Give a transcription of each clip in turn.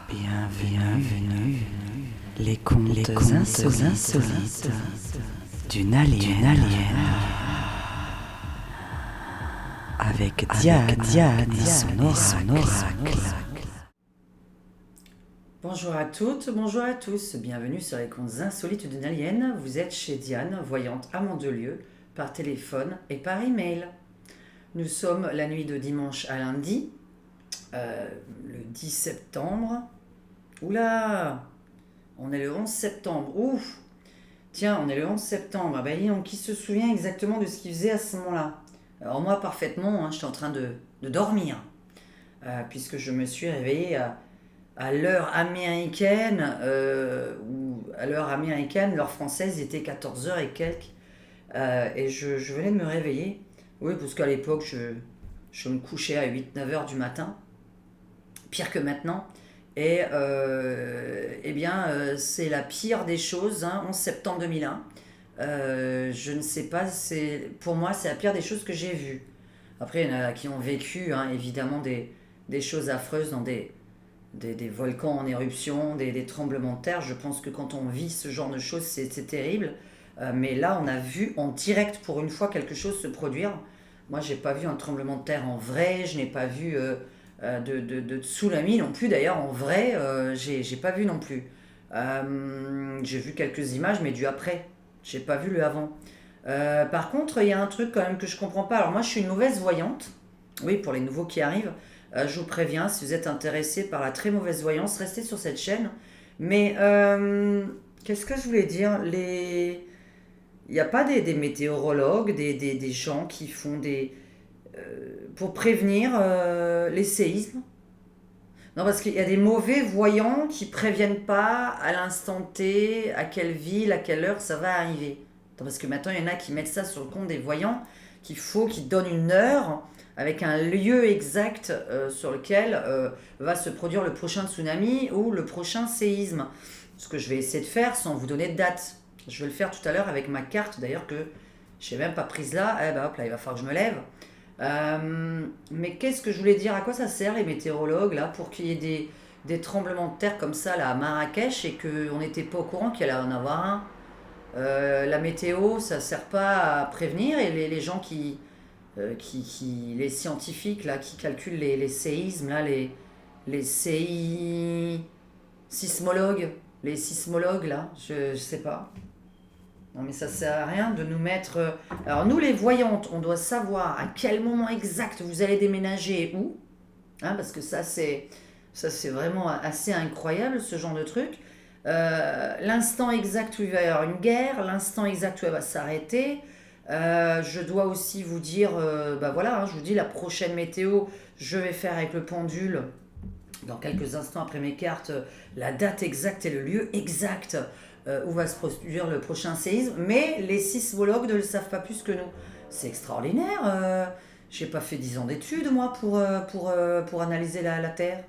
Bienvenue. Les contes insolites d'une alien. Avec Diane et son oracle. Bonjour à toutes, bonjour à tous, bienvenue sur les contes insolites d'une alien. Vous êtes chez Diane, voyante à Mandelieu, par téléphone et par email. Nous sommes la nuit de dimanche à lundi, le 10 septembre. Oula, on est le 11 septembre, ouf. Tiens, on est le 11 septembre, ah ben, qui se souvient exactement de ce qu'il faisait à ce moment-là? Alors moi parfaitement, j'étais en train de dormir, puisque je me suis réveillée à l'heure américaine, ou à l'heure américaine, l'heure française, il était 14h et quelques, et je venais de me réveiller. Oui, parce qu'à l'époque, je me couchais à 8-9 heures du matin, pire que maintenant. Et c'est la pire des choses, 11 septembre 2001. Je ne sais pas, pour moi, c'est la pire des choses que j'ai vues. Après, il y en a qui ont vécu, évidemment, des choses affreuses dans des volcans en éruption, des tremblements de terre. Je pense que quand on vit ce genre de choses, c'est terrible. Mais là, on a vu en direct pour une fois quelque chose se produire. Moi, j'ai pas vu un tremblement de terre en vrai, je n'ai pas vu de tsunami non plus. D'ailleurs, en vrai, j'ai pas vu non plus. J'ai vu quelques images, mais du après. J'ai pas vu le avant. Par contre, il y a un truc quand même que je comprends pas. Alors moi, je suis une mauvaise voyante. Oui, pour les nouveaux qui arrivent. Je vous préviens, si vous êtes intéressé par la très mauvaise voyance, restez sur cette chaîne. Mais qu'est-ce que je voulais dire? Il n'y a pas des météorologues, des gens qui font pour prévenir les séismes? Non, parce qu'il y a des mauvais voyants qui préviennent pas à l'instant T, à quelle ville, à quelle heure ça va arriver. Non, parce que maintenant, il y en a qui mettent ça sur le compte des voyants, qu'ils donnent une heure avec un lieu exact sur lequel va se produire le prochain tsunami ou le prochain séisme. Ce que je vais essayer de faire sans vous donner de date. Je vais le faire tout à l'heure avec ma carte, d'ailleurs, que je n'ai même pas prise là. Eh ben hop, là, il va falloir que je me lève. Mais qu'est-ce que je voulais dire? À quoi ça sert les météorologues là pour qu'il y ait des tremblements de terre comme ça là à Marrakech et qu'on n'était pas au courant qu'il allait en avoir un? La météo, ça sert pas à prévenir et les gens les scientifiques là qui calculent les séismes là, les sismologues, les sismologues là, je sais pas. Non mais ça sert à rien de nous mettre. Alors nous les voyantes, on doit savoir à quel moment exact vous allez déménager et où, parce que ça c'est vraiment assez incroyable ce genre de truc. L'instant exact où il va y avoir une guerre, l'instant exact où elle va s'arrêter. Je dois aussi vous dire, voilà, je vous dis la prochaine météo, je vais faire avec le pendule dans quelques instants après mes cartes, la date exacte et le lieu exact où va se produire le prochain séisme, mais les sismologues ne le savent pas plus que nous. C'est extraordinaire. J'ai pas fait 10 ans d'études, moi, pour analyser la Terre.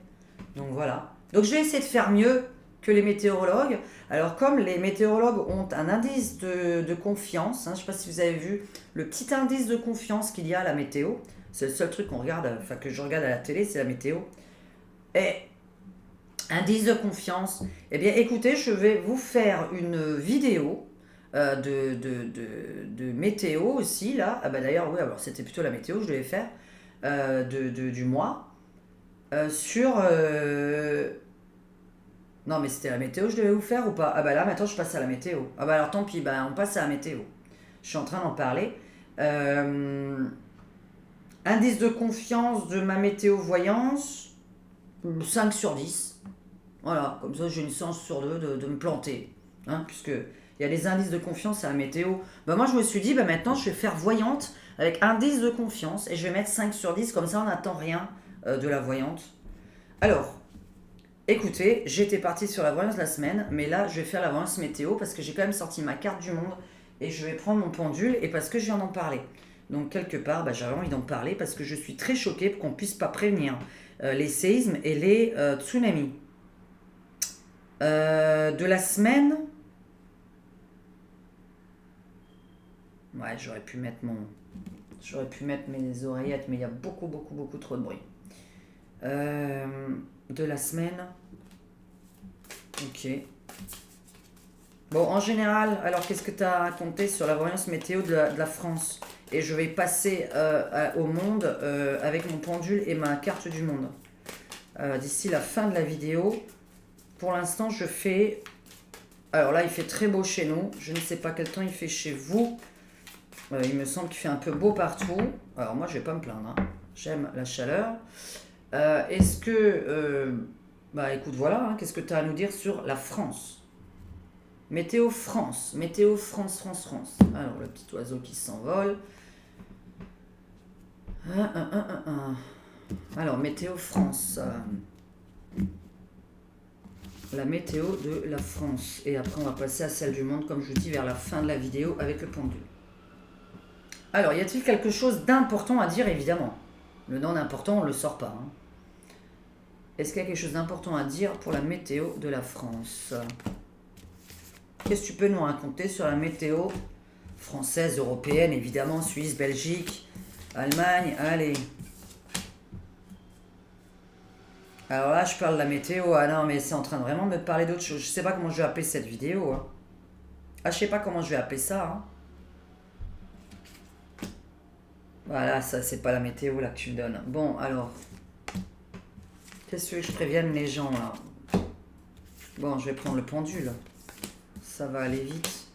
Donc voilà. Donc je vais essayer de faire mieux que les météorologues. Alors comme les météorologues ont un indice de confiance, je ne sais pas si vous avez vu le petit indice de confiance qu'il y a à la météo, c'est le seul truc qu'on regarde, que je regarde à la télé, c'est la météo. Et indice de confiance, eh bien écoutez, je vais vous faire une vidéo de météo aussi là. Ah bah d'ailleurs oui, alors c'était plutôt la météo que je devais faire du mois sur non mais c'était la météo que je devais vous faire ou pas? Ah bah là maintenant je passe à la météo. Ah bah alors tant pis, on passe à la météo. Je suis en train d'en parler. Indice de confiance de ma météo voyance, 5 sur 10. Voilà, comme ça j'ai une chance sur deux de me planter. Puisque il y a des indices de confiance à la météo. Moi je me suis dit, maintenant je vais faire voyante avec indice de confiance et je vais mettre 5 sur 10, comme ça on n'attend rien de la voyante. Alors, écoutez, j'étais partie sur la voyance la semaine, mais là je vais faire la voyance météo parce que j'ai quand même sorti ma carte du monde et je vais prendre mon pendule et parce que je viens d'en parler. Donc quelque part, j'avais envie d'en parler parce que je suis très choquée pour qu'on ne puisse pas prévenir les séismes et les tsunamis. De la semaine. Ouais, j'aurais pu mettre mes oreillettes, mais il y a beaucoup trop de bruit. De la semaine Ok. Bon, en général, alors qu'est-ce que tu as raconté sur la voyance météo de la France? Et je vais passer au monde avec mon pendule et ma carte du monde. D'ici la fin de la vidéo. Pour l'instant, je fais... Alors là, il fait très beau chez nous. Je ne sais pas quel temps il fait chez vous. Il me semble qu'il fait un peu beau partout. Alors moi, je vais pas me plaindre, hein. J'aime la chaleur. Est-ce que... bah écoute, voilà, hein, qu'est-ce que tu as à nous dire sur la France? Météo France. Météo France, France, France. Alors, le petit oiseau qui s'envole. Alors, météo France. La météo de la France. Et après, on va passer à celle du monde, comme je vous dis, vers la fin de la vidéo avec le pendule. Alors, y a-t-il quelque chose d'important à dire? Évidemment. Le non important, on ne le sort pas, hein. Est-ce qu'il y a quelque chose d'important à dire pour la météo de la France? Qu'est-ce que tu peux nous raconter sur la météo française, européenne, évidemment, Suisse, Belgique, Allemagne? Allez. Alors là, je parle de la météo. Ah non, mais c'est en train de vraiment me parler d'autre chose. Je sais pas comment je vais appeler cette vidéo, hein. Ah, je sais pas comment je vais appeler ça, hein. Voilà, ça, c'est pas la météo, là, que tu me donnes. Bon, alors. Qu'est-ce que je prévienne les gens, là? Bon, je vais prendre le pendule. Ça va aller vite.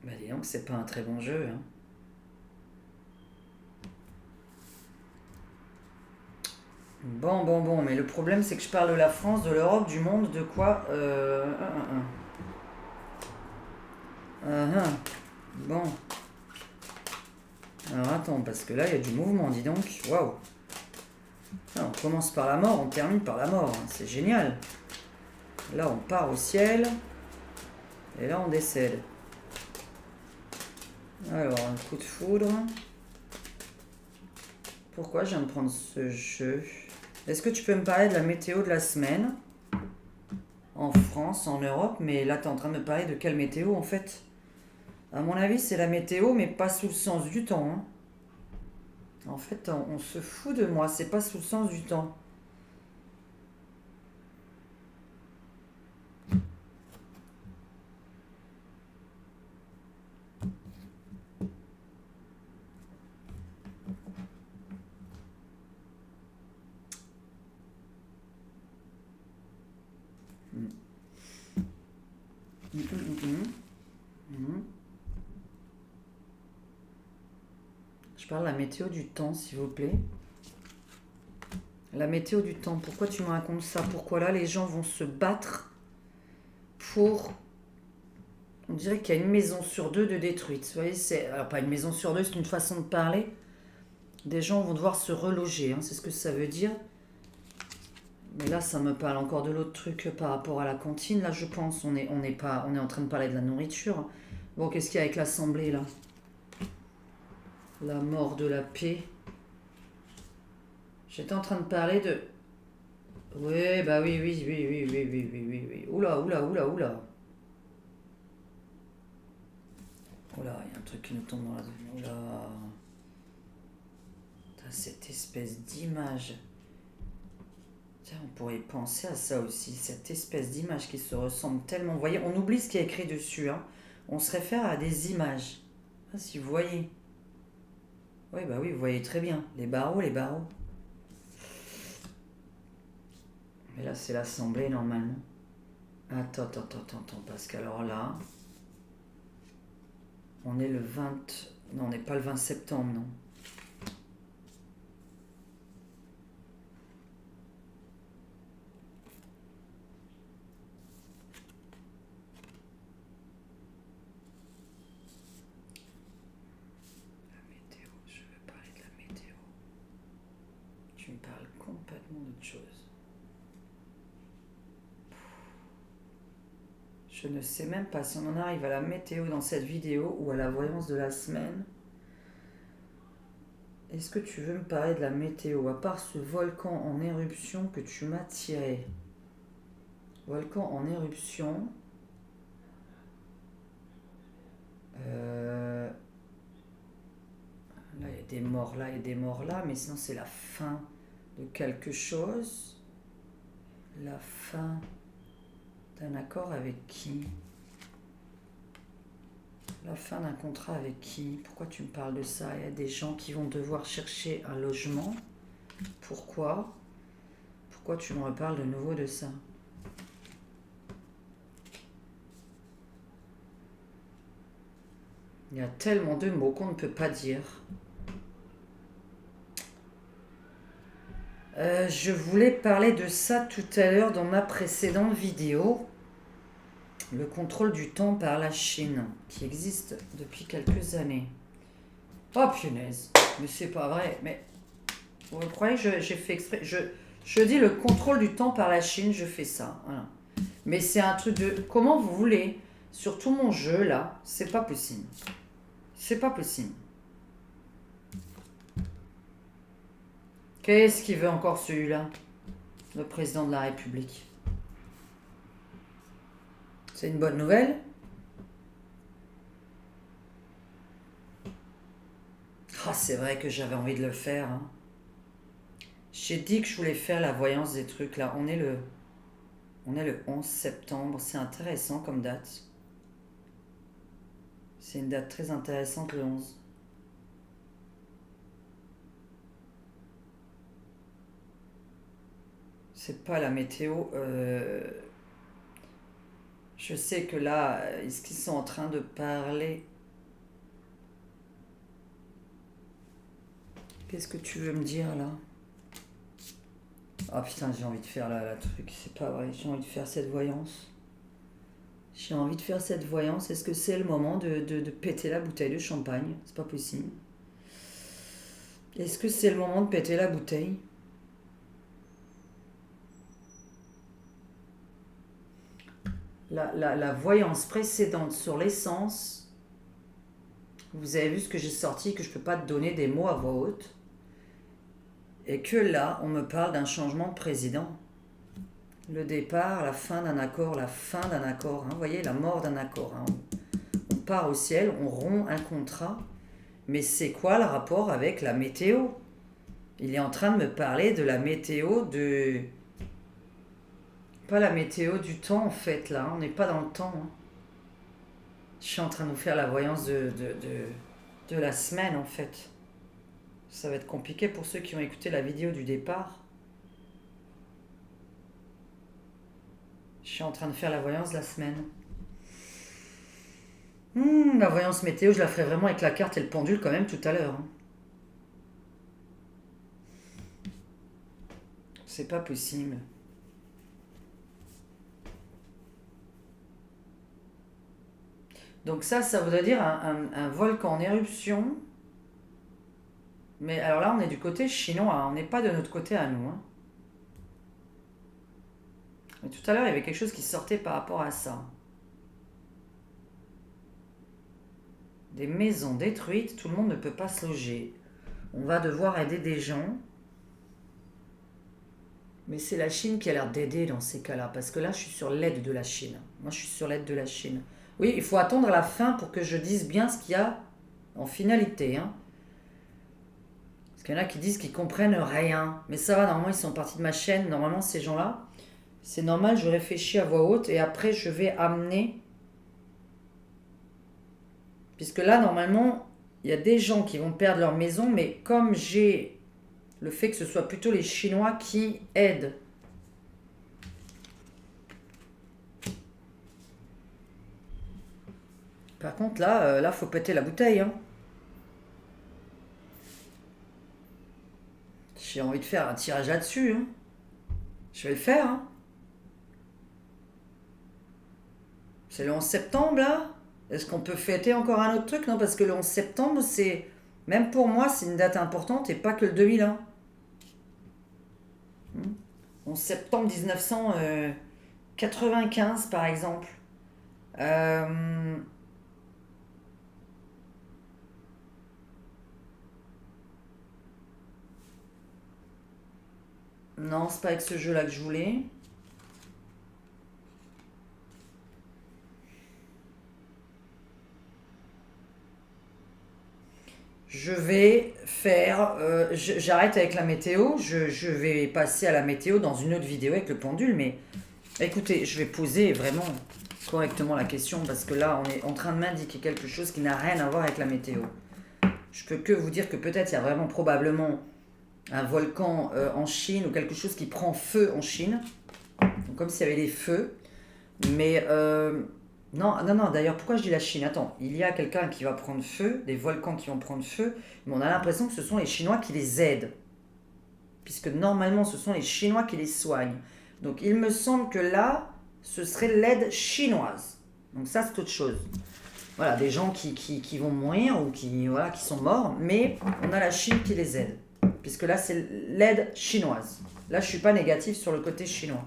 Bah dis donc, c'est pas un très bon jeu, hein. Bon, mais le problème c'est que je parle de la France, de l'Europe, du monde, de quoi Bon. Alors attends, parce que là il y a du mouvement, dis donc. Waouh. On commence par la mort, on termine par la mort, hein. C'est génial. Là on part au ciel. Et là on décède. Alors, un coup de foudre. Pourquoi je viens de prendre ce jeu? Est-ce que tu peux me parler de la météo de la semaine? En France, en Europe, mais là tu es en train de me parler de quelle météo en fait? À mon avis, c'est la météo, mais pas sous le sens du temps, hein. En fait, on se fout de moi, c'est pas sous le sens du temps. Je parle de la météo du temps, s'il vous plaît. La météo du temps, pourquoi tu me racontes ça? Pourquoi là, les gens vont se battre pour... On dirait qu'il y a une maison sur deux de détruite. Vous voyez, c'est... Alors, pas une maison sur deux, c'est une façon de parler. Des gens vont devoir se reloger, hein, c'est ce que ça veut dire. Mais là, ça me parle encore de l'autre truc par rapport à la cantine. Là, je pense, on est en train de parler de la nourriture. Bon, qu'est-ce qu'il y a avec l'Assemblée, là? La mort de la paix. J'étais en train de parler de... Oui, bah oui. Oula. Oula, il y a un truc qui nous tombe dans la... Oula. Cette espèce d'image... Tiens, on pourrait penser à ça aussi, cette espèce d'image qui se ressemble tellement. Vous voyez, on oublie ce qui est écrit dessus, hein. On se réfère à des images. Ah, si vous voyez. Oui, bah oui, vous voyez très bien. Les barreaux. Mais là, c'est l'Assemblée, normalement. Attends, parce qu'alors là... On est le 20... Non, on n'est pas le 20 septembre, non. Tu me parles complètement d'autre chose. Je ne sais même pas si on en arrive à la météo dans cette vidéo ou à la voyance de la semaine. Est-ce que tu veux me parler de la météo, à part ce volcan en éruption que tu m'as tiré? Volcan en éruption. Euh, Là, il y a des morts là et des morts là, mais sinon c'est la fin de quelque chose. La fin d'un accord avec qui? La fin d'un contrat avec qui? Pourquoi tu me parles de ça? Il y a des gens qui vont devoir chercher un logement. Pourquoi? Pourquoi tu me reparles de nouveau de ça? Il y a tellement de mots qu'on ne peut pas dire. Je voulais parler de ça tout à l'heure dans ma précédente vidéo. Le contrôle du temps par la Chine, qui existe depuis quelques années. Oh punaise, mais c'est pas vrai. Mais vous croyez que j'ai fait exprès? Je dis le contrôle du temps par la Chine, je fais ça. Voilà. Mais c'est un truc de... Comment vous voulez? Sur tout mon jeu, là, c'est pas possible. C'est pas possible. Qu'est-ce qu'il veut encore celui-là? Le président de la République. C'est une bonne nouvelle? Ah, c'est vrai que j'avais envie de le faire. Hein. J'ai dit que je voulais faire la voyance des trucs, là. On est le 11 septembre. C'est intéressant comme date. C'est une date très intéressante, le 11. C'est pas la météo. Je sais que là, est-ce qu'ils sont en train de parler? Qu'est-ce que tu veux me dire là? Ah putain, j'ai envie de faire la truc, c'est pas vrai, j'ai envie de faire cette voyance. J'ai envie de faire cette voyance. Est-ce que c'est le moment de péter la bouteille de champagne? C'est pas possible. Est-ce que c'est le moment de péter la bouteille? La voyance précédente sur l'essence, vous avez vu ce que j'ai sorti, que je peux pas te donner des mots à voix haute. Et que là, on me parle d'un changement de président. Le départ, la fin d'un accord, la fin d'un accord. Hein, vous voyez, la mort d'un accord. Hein. On part au ciel, on rompt un contrat. Mais c'est quoi le rapport avec la météo? Il est en train de me parler de la météo de... Pas la météo du temps en fait, là. On n'est pas dans le temps. Hein. Je suis en train de vous faire la voyance de la semaine en fait. Ça va être compliqué pour ceux qui ont écouté la vidéo du départ. Je suis en train de faire la voyance de la semaine. La voyance météo, je la ferai vraiment avec la carte et le pendule quand même tout à l'heure. Hein. C'est pas possible. Donc ça voudrait dire un volcan en éruption. Mais alors là, on est du côté chinois, on n'est pas de notre côté à nous. Hein. Mais tout à l'heure, il y avait quelque chose qui sortait par rapport à ça. Des maisons détruites, tout le monde ne peut pas se loger. On va devoir aider des gens. Mais c'est la Chine qui a l'air d'aider dans ces cas-là, parce que là, je suis sur l'aide de la Chine. Moi, je suis sur l'aide de la Chine. Oui, il faut attendre la fin pour que je dise bien ce qu'il y a en finalité. Hein. Parce qu'il y en a qui disent qu'ils comprennent rien. Mais ça va, normalement, ils sont partis de ma chaîne. Normalement, ces gens-là, c'est normal, je réfléchis à voix haute et après, je vais amener... Puisque là, normalement, il y a des gens qui vont perdre leur maison, mais comme j'ai le fait que ce soit plutôt les Chinois qui aident. Par contre, là, faut péter la bouteille. Hein. J'ai envie de faire un tirage là-dessus. Hein. Je vais le faire. Hein. C'est le 11 septembre, là? Est-ce qu'on peut fêter encore un autre truc? Non, parce que le 11 septembre, c'est... Même pour moi, c'est une date importante et pas que le 2001. 11 septembre 1995, par exemple. Non, c'est pas avec ce jeu-là que je voulais. je vais faire... j'arrête avec la météo. Je vais passer à la météo dans une autre vidéo avec le pendule. Mais écoutez, je vais poser vraiment correctement la question parce que là, on est en train de m'indiquer quelque chose qui n'a rien à voir avec la météo. Je peux que vous dire que peut-être il y a vraiment probablement un volcan en Chine ou quelque chose qui prend feu en Chine. Donc, comme s'il y avait des feux. Mais non, d'ailleurs, pourquoi je dis la Chine? Attends, il y a quelqu'un qui va prendre feu, des volcans qui vont prendre feu, mais on a l'impression que ce sont les Chinois qui les aident. Puisque normalement, ce sont les Chinois qui les soignent. Donc il me semble que là, ce serait l'aide chinoise. Donc ça, c'est autre chose. Voilà, des gens qui vont mourir ou qui sont morts, mais on a la Chine qui les aide. Puisque là, c'est l'aide chinoise. Là, je ne suis pas négatif sur le côté chinois.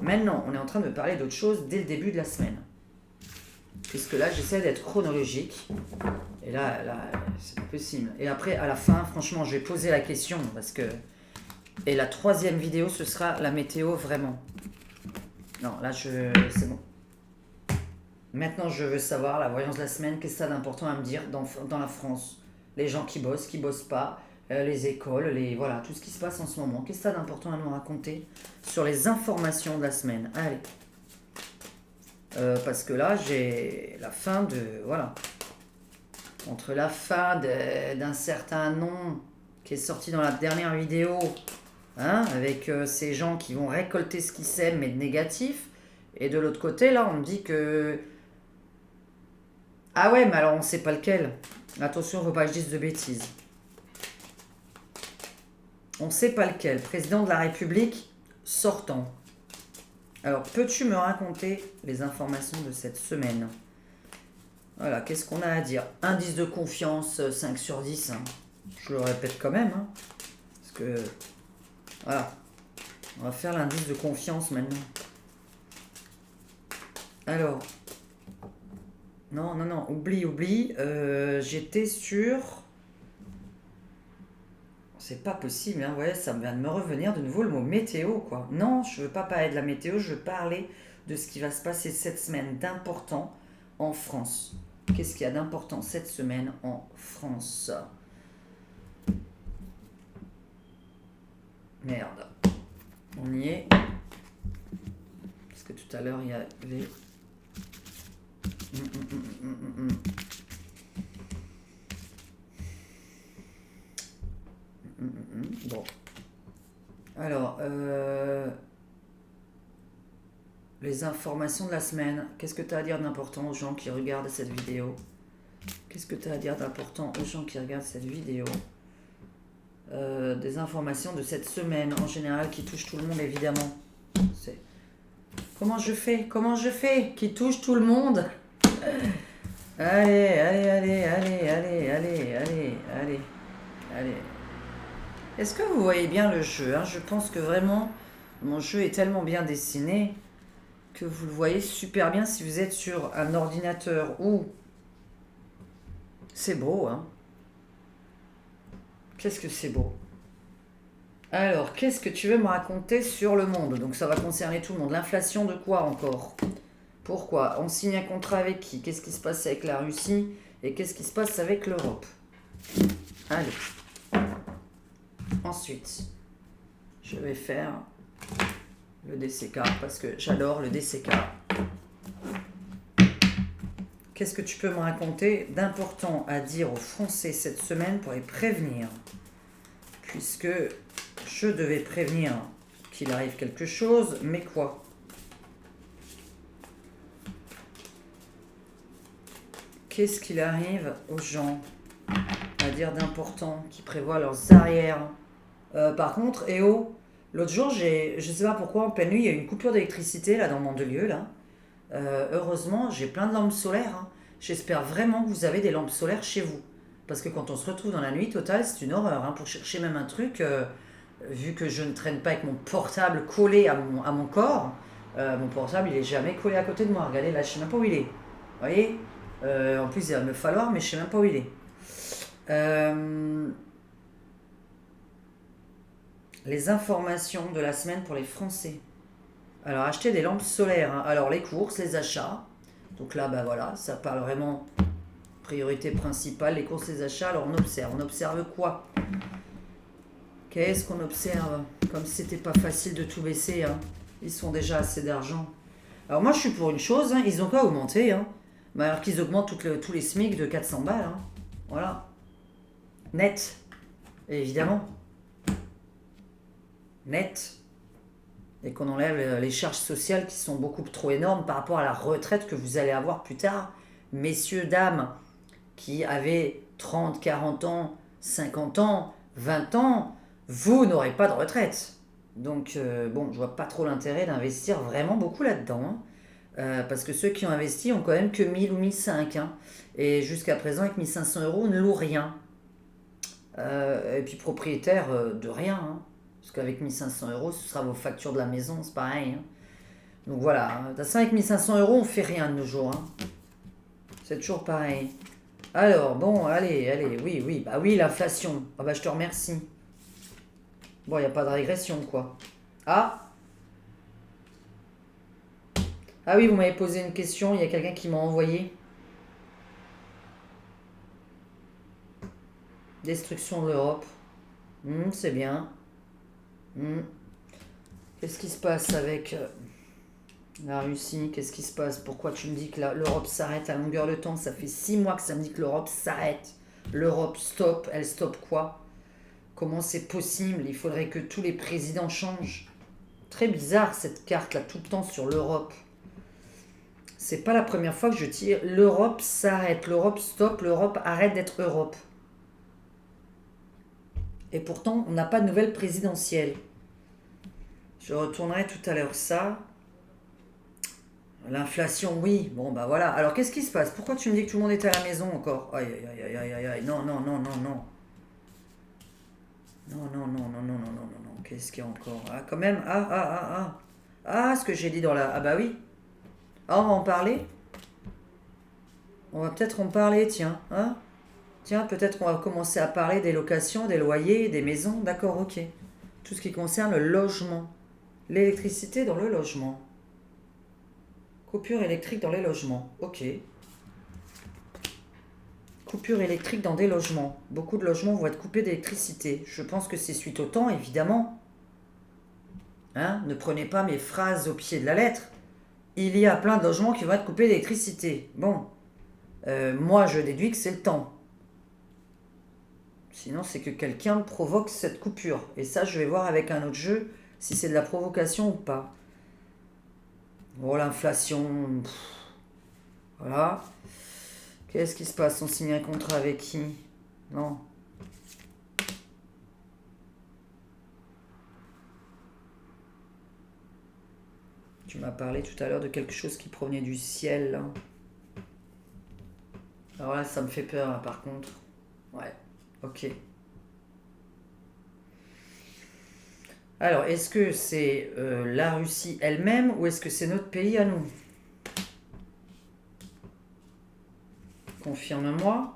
Maintenant, on est en train de parler d'autre chose dès le début de la semaine. Puisque là, j'essaie d'être chronologique. Et là c'est pas possible. Et après, à la fin, franchement, je vais poser la question. Parce que... Et la troisième vidéo, ce sera la météo, vraiment. Non, là, c'est bon. Maintenant, je veux savoir, la voyance de la semaine, qu'est-ce que ça d'important à me dire dans la France? Les gens qui bossent pas, les écoles, voilà, tout ce qui se passe en ce moment. Qu'est-ce que ça d'important à nous raconter sur les informations de la semaine? Allez. Parce que là, j'ai la fin de... Voilà. Entre la fin d'un certain nom qui est sorti dans la dernière vidéo, hein, avec ces gens qui vont récolter ce qu'ils sèment, mais de négatif. Et de l'autre côté, là, on me dit que... Ah ouais, mais alors on sait pas lequel. Attention, faut pas que je dise de bêtises. On sait pas lequel. Président de la République sortant. Alors, peux-tu me raconter les informations de cette semaine? Voilà, qu'est-ce qu'on a à dire? Indice de confiance, 5 sur 10. Hein. Je le répète quand même. Hein, parce que... Voilà. On va faire l'indice de confiance maintenant. Alors... Non, oublie. J'étais sur... C'est pas possible, hein, ouais, ça vient de me revenir de nouveau le mot météo, quoi. Non, je veux pas parler de la météo, je veux parler de ce qui va se passer cette semaine d'important en France. Qu'est-ce qu'il y a d'important cette semaine en France? Merde. On y est. Parce que tout à l'heure, il y avait... Bon. Alors, les informations de la semaine. Qu'est-ce que tu as à dire d'important aux gens qui regardent cette vidéo? Qu'est-ce que tu as à dire d'important aux gens qui regardent cette vidéo? Des informations de cette semaine en général qui touchent tout le monde, évidemment. Comment je fais qui touche tout le monde? Allez. Est-ce que vous voyez bien le jeu, hein? Je pense que vraiment, mon jeu est tellement bien dessiné que vous le voyez super bien si vous êtes sur un ordinateur ou... C'est beau, hein? Qu'est-ce que c'est beau? Alors, qu'est-ce que tu veux me raconter sur le monde? Donc ça va concerner tout le monde. L'inflation de quoi encore? Pourquoi? On signe un contrat avec qui? Qu'est-ce qui se passe avec la Russie? Et qu'est-ce qui se passe avec l'Europe? Allez. Ensuite, je vais faire le DCK parce que j'adore le DCK. Qu'est-ce que tu peux me raconter d'important à dire aux Français cette semaine pour les prévenir? Puisque je devais prévenir qu'il arrive quelque chose, mais quoi? Qu'est-ce qu'il arrive aux gens à dire d'important qui prévoient leurs arrières? Par contre, l'autre jour, je sais pas pourquoi, en pleine nuit, il y a eu une coupure d'électricité là dans Mandelieu, là. Heureusement, j'ai plein de lampes solaires. Hein. J'espère vraiment que vous avez des lampes solaires chez vous. Parce que quand on se retrouve dans la nuit totale, c'est une horreur. Hein. Pour chercher même un truc, vu que je ne traîne pas avec mon portable collé à mon corps, mon portable, il est jamais collé à côté de moi. Regardez, là, je sais même pas où il est. Vous voyez? En plus, il va me falloir, mais je sais même pas où il est. Les informations de la semaine pour les Français. Alors, acheter des lampes solaires. Hein. Alors, les courses, les achats. Donc là, bah voilà, ça parle vraiment Priorité principale, les courses, les achats. Alors on observe. On observe quoi? Qu'est-ce qu'on observe? Comme si c'était pas facile de tout baisser. Hein. Ils sont déjà assez d'argent. Alors moi je suis pour une chose, hein, ils ont pas augmenté. Hein. Mais alors qu'ils augmentent tous les SMIC de 400 balles. Hein. Voilà. Net. Évidemment. Net. Et qu'on enlève les charges sociales qui sont beaucoup trop énormes par rapport à la retraite que vous allez avoir plus tard. Messieurs, dames, qui avaient 30, 40 ans, 50 ans, 20 ans, vous n'aurez pas de retraite. Donc, bon, je vois pas trop l'intérêt d'investir vraiment beaucoup là-dedans. Hein. Parce que ceux qui ont investi ont quand même que 1000 ou 1500. Hein. Et jusqu'à présent, avec 1500 euros, on ne loue rien. Et puis propriétaire de rien. Hein. Parce qu'avec 1500 euros, ce sera vos factures de la maison, c'est pareil. Hein. Donc voilà, de toute façon, avec 1500 euros, on fait rien de nos jours. Hein. C'est toujours pareil. Alors, bon, allez, oui, bah oui, l'inflation. Ah bah je te remercie. Bon, il n'y a pas de régression, quoi. Ah oui, vous m'avez posé une question, il y a quelqu'un qui m'a envoyé. Destruction de l'Europe. C'est bien. Qu'est-ce qui se passe avec la Russie? Qu'est-ce qui se passe? Pourquoi tu me dis que l'Europe s'arrête à longueur de temps? Ça fait 6 mois que ça me dit que l'Europe s'arrête. L'Europe stoppe. Elle stoppe quoi? Comment c'est possible? Il faudrait que tous les présidents changent. Très bizarre cette carte là, tout le temps sur l'Europe. C'est pas la première fois que je tire. L'Europe s'arrête. L'Europe stoppe. L'Europe arrête d'être Europe. Et pourtant, on n'a pas de nouvelle présidentielle. Je retournerai tout à l'heure ça. L'inflation, oui. Bon, bah voilà. Alors, qu'est-ce qui se passe? Pourquoi tu me dis que tout le monde est à la maison encore? Aïe, aïe, aïe, aïe, aïe, aïe. Non. Non. Qu'est-ce qu'il y a encore? Ah, quand même. Ah, ce que j'ai dit dans la... Ah, bah oui. Ah, on va en parler? On va peut-être en parler, tiens. Hein? Tiens, peut-être qu'on va commencer à parler des locations, des loyers, des maisons. D'accord, ok. Tout ce qui concerne le logement. L'électricité dans le logement. Coupure électrique dans les logements. Ok. Coupure électrique dans des logements. Beaucoup de logements vont être coupés d'électricité. Je pense que c'est suite au temps, évidemment. Hein? Ne prenez pas mes phrases au pied de la lettre. Il y a plein de logements qui vont être coupés d'électricité. Bon. Moi, je déduis que c'est le temps. Sinon, c'est que quelqu'un provoque cette coupure. Et ça, je vais voir avec un autre jeu si c'est de la provocation ou pas. Bon, l'inflation. Voilà. Qu'est-ce qui se passe? On signe un contrat avec qui? Non. Tu m'as parlé tout à l'heure de quelque chose qui provenait du ciel. Là. Alors là, ça me fait peur, là, par contre. Ouais. Ok. Alors, est-ce que c'est la Russie elle-même ou est-ce que c'est notre pays à nous? Confirme-moi.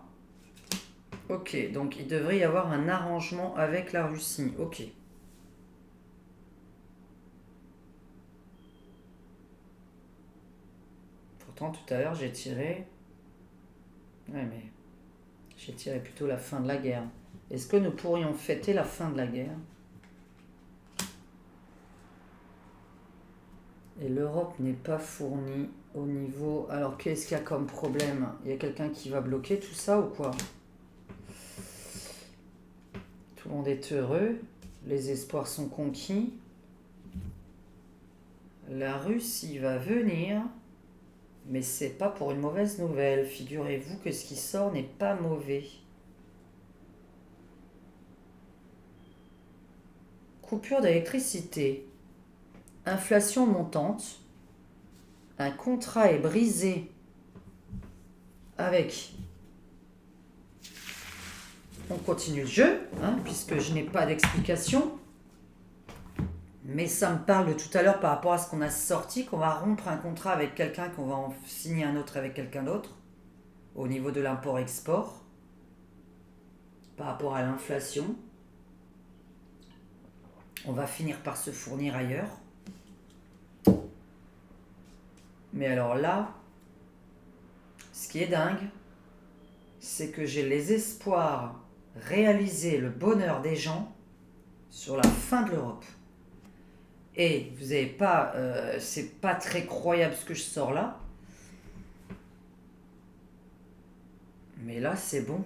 Ok, donc il devrait y avoir un arrangement avec la Russie. Ok. Pourtant, tout à l'heure, j'ai tiré... Ouais, mais... J'ai tiré plutôt la fin de la guerre. Est-ce que nous pourrions fêter la fin de la guerre? Et l'Europe n'est pas fournie au niveau... Alors, qu'est-ce qu'il y a comme problème? Il y a quelqu'un qui va bloquer tout ça ou quoi? Tout le monde est heureux. Les espoirs sont conquis. La Russie va venir. Mais c'est pas pour une mauvaise nouvelle. Figurez-vous que ce qui sort n'est pas mauvais. Coupure d'électricité. Inflation montante. Un contrat est brisé avec... On continue le jeu, hein, puisque je n'ai pas d'explication. Mais ça me parle de tout à l'heure par rapport à ce qu'on a sorti, qu'on va rompre un contrat avec quelqu'un, qu'on va en signer un autre avec quelqu'un d'autre, au niveau de l'import-export, par rapport à l'inflation. On va finir par se fournir ailleurs. Mais alors là, ce qui est dingue, c'est que j'ai les espoirs réaliser le bonheur des gens sur la fin de l'Europe. Et vous n'avez pas, c'est pas très croyable ce que je sors là, mais là c'est bon.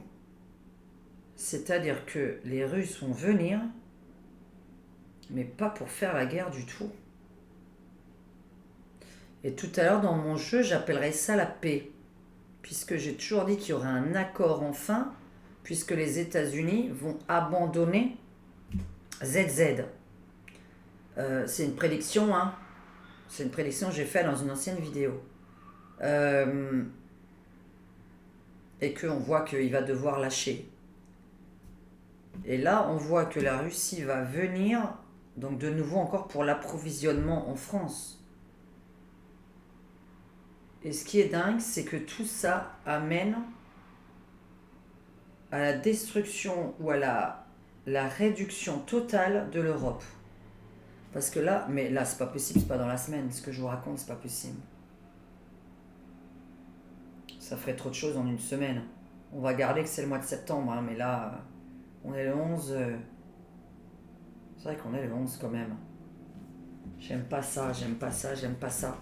C'est-à-dire que les Russes vont venir, mais pas pour faire la guerre du tout. Et tout à l'heure dans mon jeu, j'appellerais ça la paix, puisque j'ai toujours dit qu'il y aurait un accord enfin, puisque les États-Unis vont abandonner ZZ. C'est une prédiction, hein. C'est une prédiction que j'ai faite dans une ancienne vidéo. Et qu'on voit qu'il va devoir lâcher. Et là, on voit que la Russie va venir, donc de nouveau encore pour l'approvisionnement en France. Et ce qui est dingue, c'est que tout ça amène à la destruction ou à la réduction totale de l'Europe. Parce que là, mais là, c'est pas possible, c'est pas dans la semaine. Ce que je vous raconte, c'est pas possible. Ça ferait trop de choses en une semaine. On va garder que c'est le mois de septembre, hein, mais là, on est le 11. C'est vrai qu'on est le 11 quand même. J'aime pas ça, j'aime pas ça, j'aime pas ça.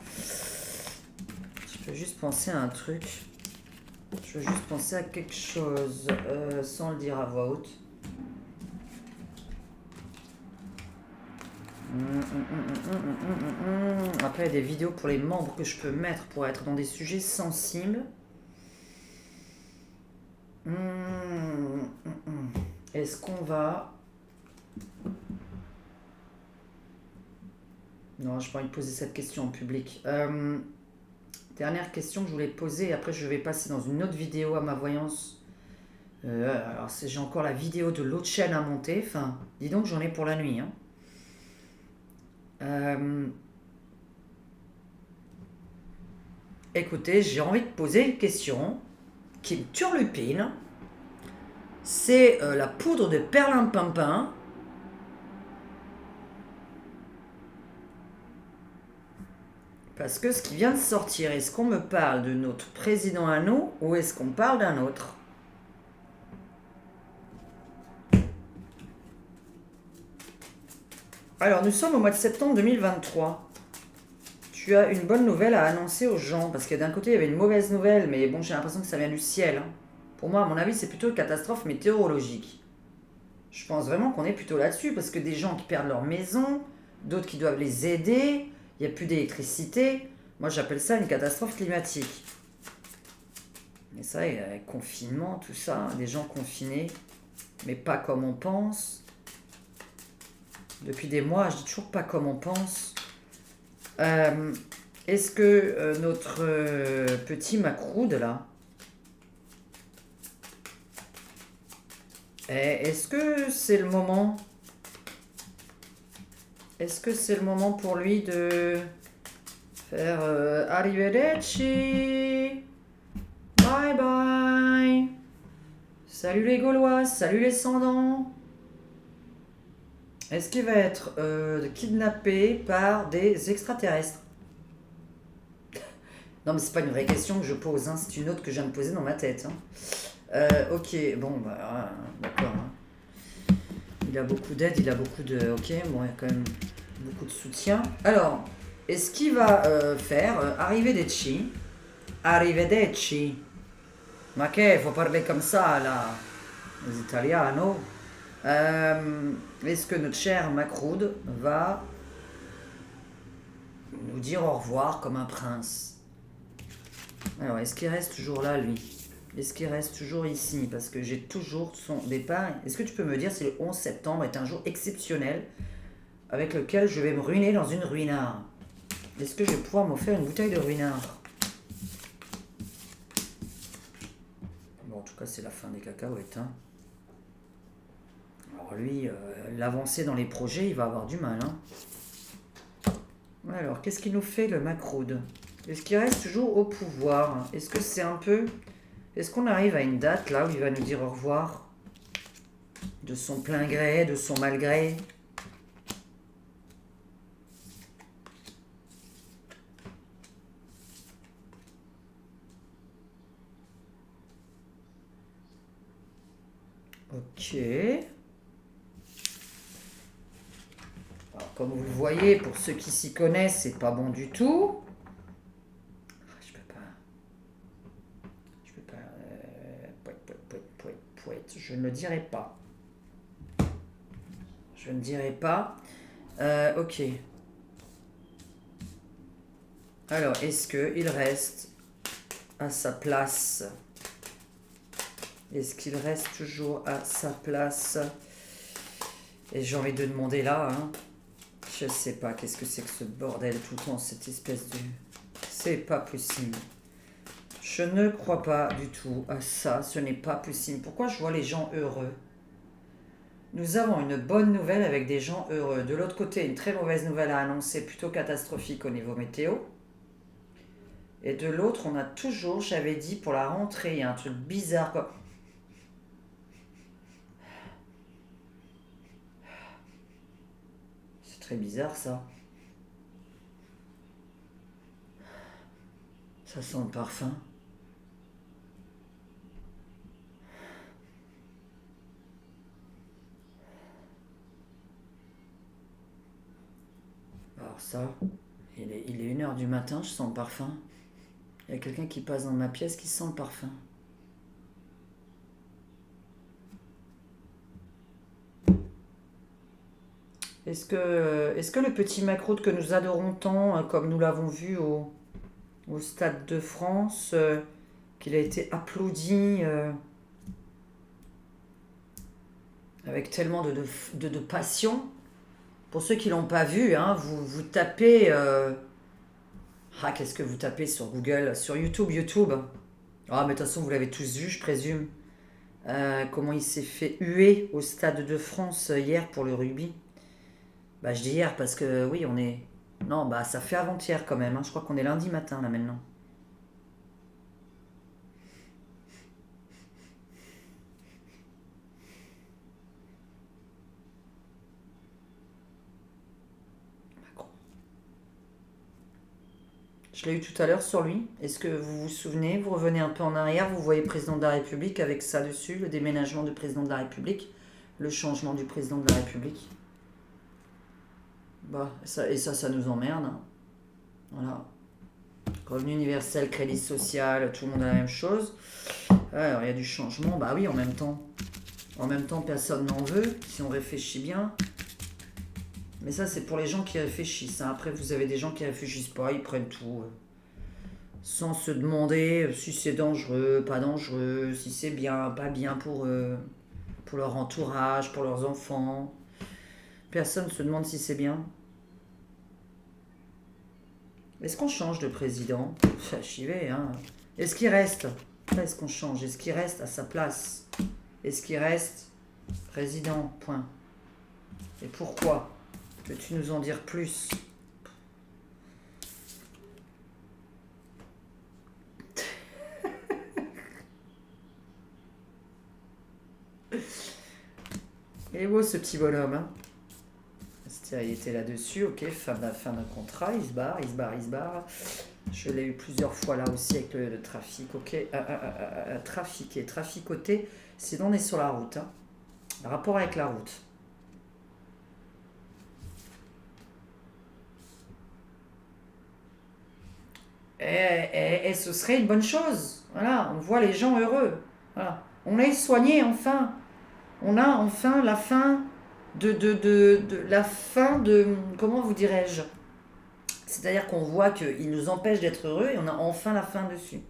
Je veux juste penser à un truc. Je veux juste penser à quelque chose sans le dire à voix haute. Après, il y a des vidéos pour les membres que je peux mettre pour être dans des sujets sensibles. Est-ce qu'on va... Non, je n'ai pas envie de poser cette question en public. Dernière question que je voulais poser, et après je vais passer dans une autre vidéo à ma voyance. Alors j'ai encore la vidéo de l'autre chaîne à monter. Enfin, dis donc, j'en ai pour la nuit. Hein. Écoutez, j'ai envie de poser une question qui me turlupine. C'est la poudre de perlimpinpin. Parce que ce qui vient de sortir, est-ce qu'on me parle de notre président à nous ou est-ce qu'on parle d'un autre? Alors, nous sommes au mois de septembre 2023. Tu as une bonne nouvelle à annoncer aux gens, parce que d'un côté, il y avait une mauvaise nouvelle, mais bon, j'ai l'impression que ça vient du ciel. Hein. Pour moi, à mon avis, c'est plutôt une catastrophe météorologique. Je pense vraiment qu'on est plutôt là-dessus, parce que des gens qui perdent leur maison, d'autres qui doivent les aider, il n'y a plus d'électricité. Moi, j'appelle ça une catastrophe climatique. Mais ça, confinement, tout ça, des gens confinés, mais pas comme on pense. Depuis des mois, je dis toujours pas comme on pense. Est-ce que notre petit Macroude, là, est-ce que c'est le moment? Est-ce que c'est le moment pour lui de faire Arrivederci, bye bye, salut les Gaulois, salut les Sans-Dents? Est-ce qu'il va être kidnappé par des extraterrestres? Non, mais c'est pas une vraie question que je pose, hein, c'est une autre que je viens de poser dans ma tête. Hein. Ok, bon, bah, d'accord. Hein. Il a beaucoup d'aide, il a beaucoup de... Ok, bon, il y a quand même beaucoup de soutien. Alors, est-ce qu'il va faire Arrivederci? Arrivederci. Ma che, faut parler comme ça, là. Les Italianos. Est-ce que notre cher Macroude va nous dire au revoir comme un prince? Alors, est-ce qu'il reste toujours là, lui? Est-ce qu'il reste toujours ici? Parce que j'ai toujours son départ. Est-ce que tu peux me dire si le 11 septembre est un jour exceptionnel avec lequel je vais me ruiner dans une ruinard? Est-ce que je vais pouvoir m'offrir une bouteille de ruinard? Bon, en tout cas, c'est la fin des cacahuètes. Hein. Alors lui, l'avancée dans les projets, il va avoir du mal. Hein. Alors, qu'est-ce qu'il nous fait, le Macroude? Est-ce qu'il reste toujours au pouvoir? Est-ce que c'est un peu... Est-ce qu'on arrive à une date, là, où il va nous dire au revoir? De son plein gré, de son mal gré? Ok. Alors, comme vous le voyez, pour ceux qui s'y connaissent, c'est pas bon du tout. Ah, je peux pas. Je peux pas. Pouette. Je ne le dirai pas. Je ne dirai pas. Ok. Alors, est-ce qu'il reste à sa place? Est-ce qu'il reste toujours à sa place? Et j'ai envie de demander là, hein. Je sais pas, qu'est-ce que c'est que ce bordel tout le temps, cette espèce de... C'est pas possible. Je ne crois pas du tout à ça, ce n'est pas possible. Pourquoi je vois les gens heureux? Nous avons une bonne nouvelle avec des gens heureux. De l'autre côté, une très mauvaise nouvelle à annoncer, plutôt catastrophique au niveau météo. Et de l'autre, on a toujours, j'avais dit pour la rentrée, il y a un truc bizarre quoi. C'est très bizarre ça. Ça sent le parfum. Alors ça, il est 1h du matin, je sens le parfum. Il y a quelqu'un qui passe dans ma pièce qui sent le parfum. Est-ce que le petit Macron que nous adorons tant, comme nous l'avons vu au Stade de France, qu'il a été applaudi avec tellement de passion. Pour ceux qui l'ont pas vu, hein, vous tapez... qu'est-ce que vous tapez sur Google? Sur YouTube. Ah, mais de toute façon, vous l'avez tous vu, je présume. Comment il s'est fait huer au Stade de France hier pour le rugby. Bah, je dis hier parce que, oui, on est... Non, bah, ça fait avant-hier quand même, hein. Je crois qu'on est lundi matin, là, maintenant. Macron. Je l'ai eu tout à l'heure sur lui. Est-ce que vous vous souvenez? Vous revenez un peu en arrière, vous voyez président de la République avec ça dessus, le déménagement du président de la République, le changement du président de la République. Bah, ça nous emmerde, hein. Voilà. Revenu universel, crédit social, tout le monde a la même chose. Alors, il y a du changement. Bah oui, en même temps. En même temps, personne n'en veut, si on réfléchit bien. Mais ça, c'est pour les gens qui réfléchissent, hein. Après, vous avez des gens qui réfléchissent pas, ils prennent tout. Sans se demander si c'est dangereux, pas dangereux, si c'est bien, pas bien pour eux, pour leur entourage, pour leurs enfants. Personne ne se demande si c'est bien. Est-ce qu'on change de président? J'y vais, hein. Est-ce qu'il reste? Est-ce qu'on change? Est-ce qu'il reste à sa place? Est-ce qu'il reste président? Point. Et pourquoi? Peux-tu nous en dire plus? Il est beau ce petit bonhomme, hein. Il était là-dessus, ok, fin d'un contrat, il se barre. Je l'ai eu plusieurs fois là aussi avec le trafic, ok. Traficoté, sinon on est sur la route, hein. Rapport avec la route. Et ce serait une bonne chose. Voilà, on voit les gens heureux. Voilà. On est soigné enfin. On a enfin la fin la fin de, comment vous dirais-je? C'est-à-dire qu'on voit qu'il nous empêche d'être heureux et on a enfin la fin dessus.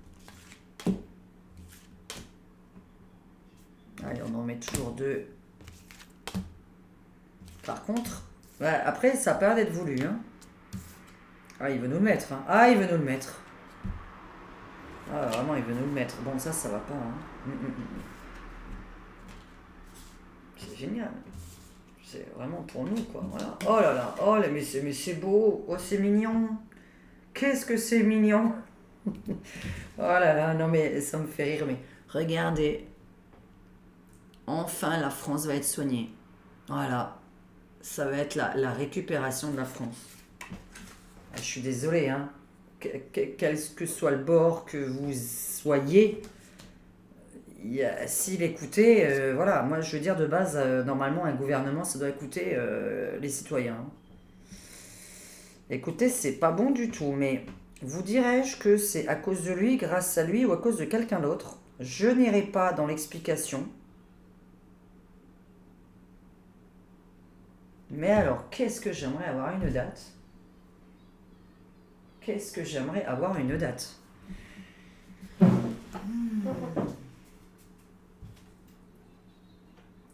Allez, on en met toujours 2. Par contre, ouais, après, ça a pas l'air d'être voulu, hein. Ah, il veut nous le mettre, hein. Ah, il veut nous le mettre. Ah, vraiment, il veut nous le mettre. Bon, ça va pas, hein. C'est génial. C'est vraiment pour nous, quoi. Voilà. Oh là là, oh là, mais c'est beau. Oh, c'est mignon. Qu'est-ce que c'est mignon. Oh là là, non mais ça me fait rire. Mais regardez. Enfin, la France va être soignée. Voilà. Ça va être la récupération de la France. Je suis désolée, hein. Quel que soit le bord que vous soyez, s'il écoutait, voilà, moi je veux dire de base, normalement un gouvernement ça doit écouter les citoyens. Écoutez, c'est pas bon du tout, mais vous dirais-je que c'est à cause de lui, grâce à lui ou à cause de quelqu'un d'autre? Je n'irai pas dans l'explication. Mais alors, qu'est-ce que j'aimerais avoir une date? Qu'est-ce que j'aimerais avoir une date?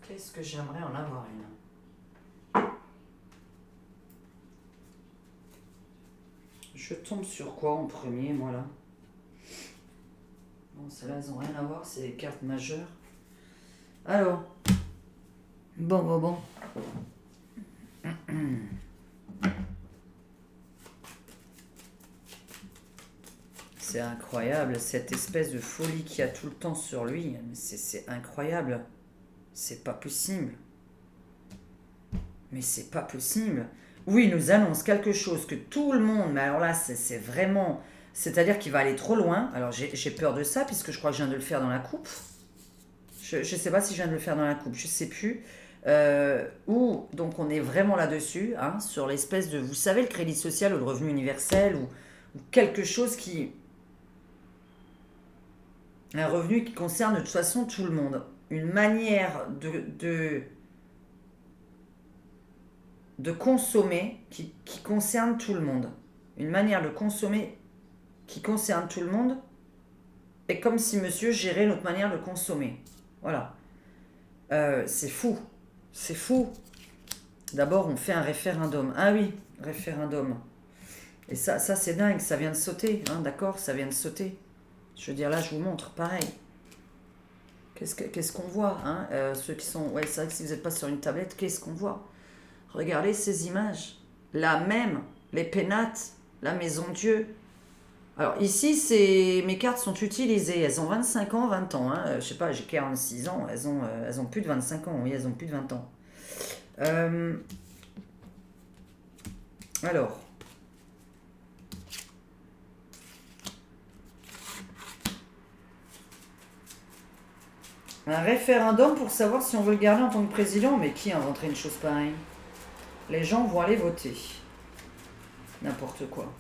Qu'est-ce que j'aimerais en avoir une? Je tombe sur quoi en premier, moi là? Bon, celles-là, elles n'ont rien à voir, c'est les cartes majeures. Alors, bon. C'est incroyable, cette espèce de folie qu'il y a tout le temps sur lui. C'est incroyable. C'est pas possible. Mais c'est pas possible. Oui, il nous annonce quelque chose que tout le monde... Mais alors là, c'est vraiment... C'est-à-dire qu'il va aller trop loin. Alors j'ai peur de ça, puisque je crois que je viens de le faire dans la coupe. Je sais pas si je viens de le faire dans la coupe, je sais plus. Donc on est vraiment là-dessus, hein, sur l'espèce de... Vous savez, le crédit social ou le revenu universel, ou quelque chose qui... Un revenu qui concerne de toute façon tout le monde. Une manière de consommer qui concerne tout le monde. Une manière de consommer qui concerne tout le monde. Et comme si monsieur gérait notre manière de consommer. Voilà. C'est fou. C'est fou. D'abord, on fait un référendum. Ah oui, référendum. Et ça c'est dingue, ça vient de sauter. Hein, d'accord, ça vient de sauter. Je veux dire, là, je vous montre, pareil. Qu'est-ce qu'on voit, hein, ceux qui sont... Ouais, c'est vrai que si vous n'êtes pas sur une tablette, qu'est-ce qu'on voit? Regardez ces images. Là même, les pénates, la maison Dieu. Alors ici, mes cartes sont utilisées. Elles ont 25 ans, 20 ans. Hein. Je sais pas, j'ai 46 ans. Elles ont plus de 25 ans. Oui, elles ont plus de 20 ans. Alors... Un référendum pour savoir si on veut le garder en tant que président, mais qui inventerait une chose pareille? Les gens vont aller voter. N'importe quoi.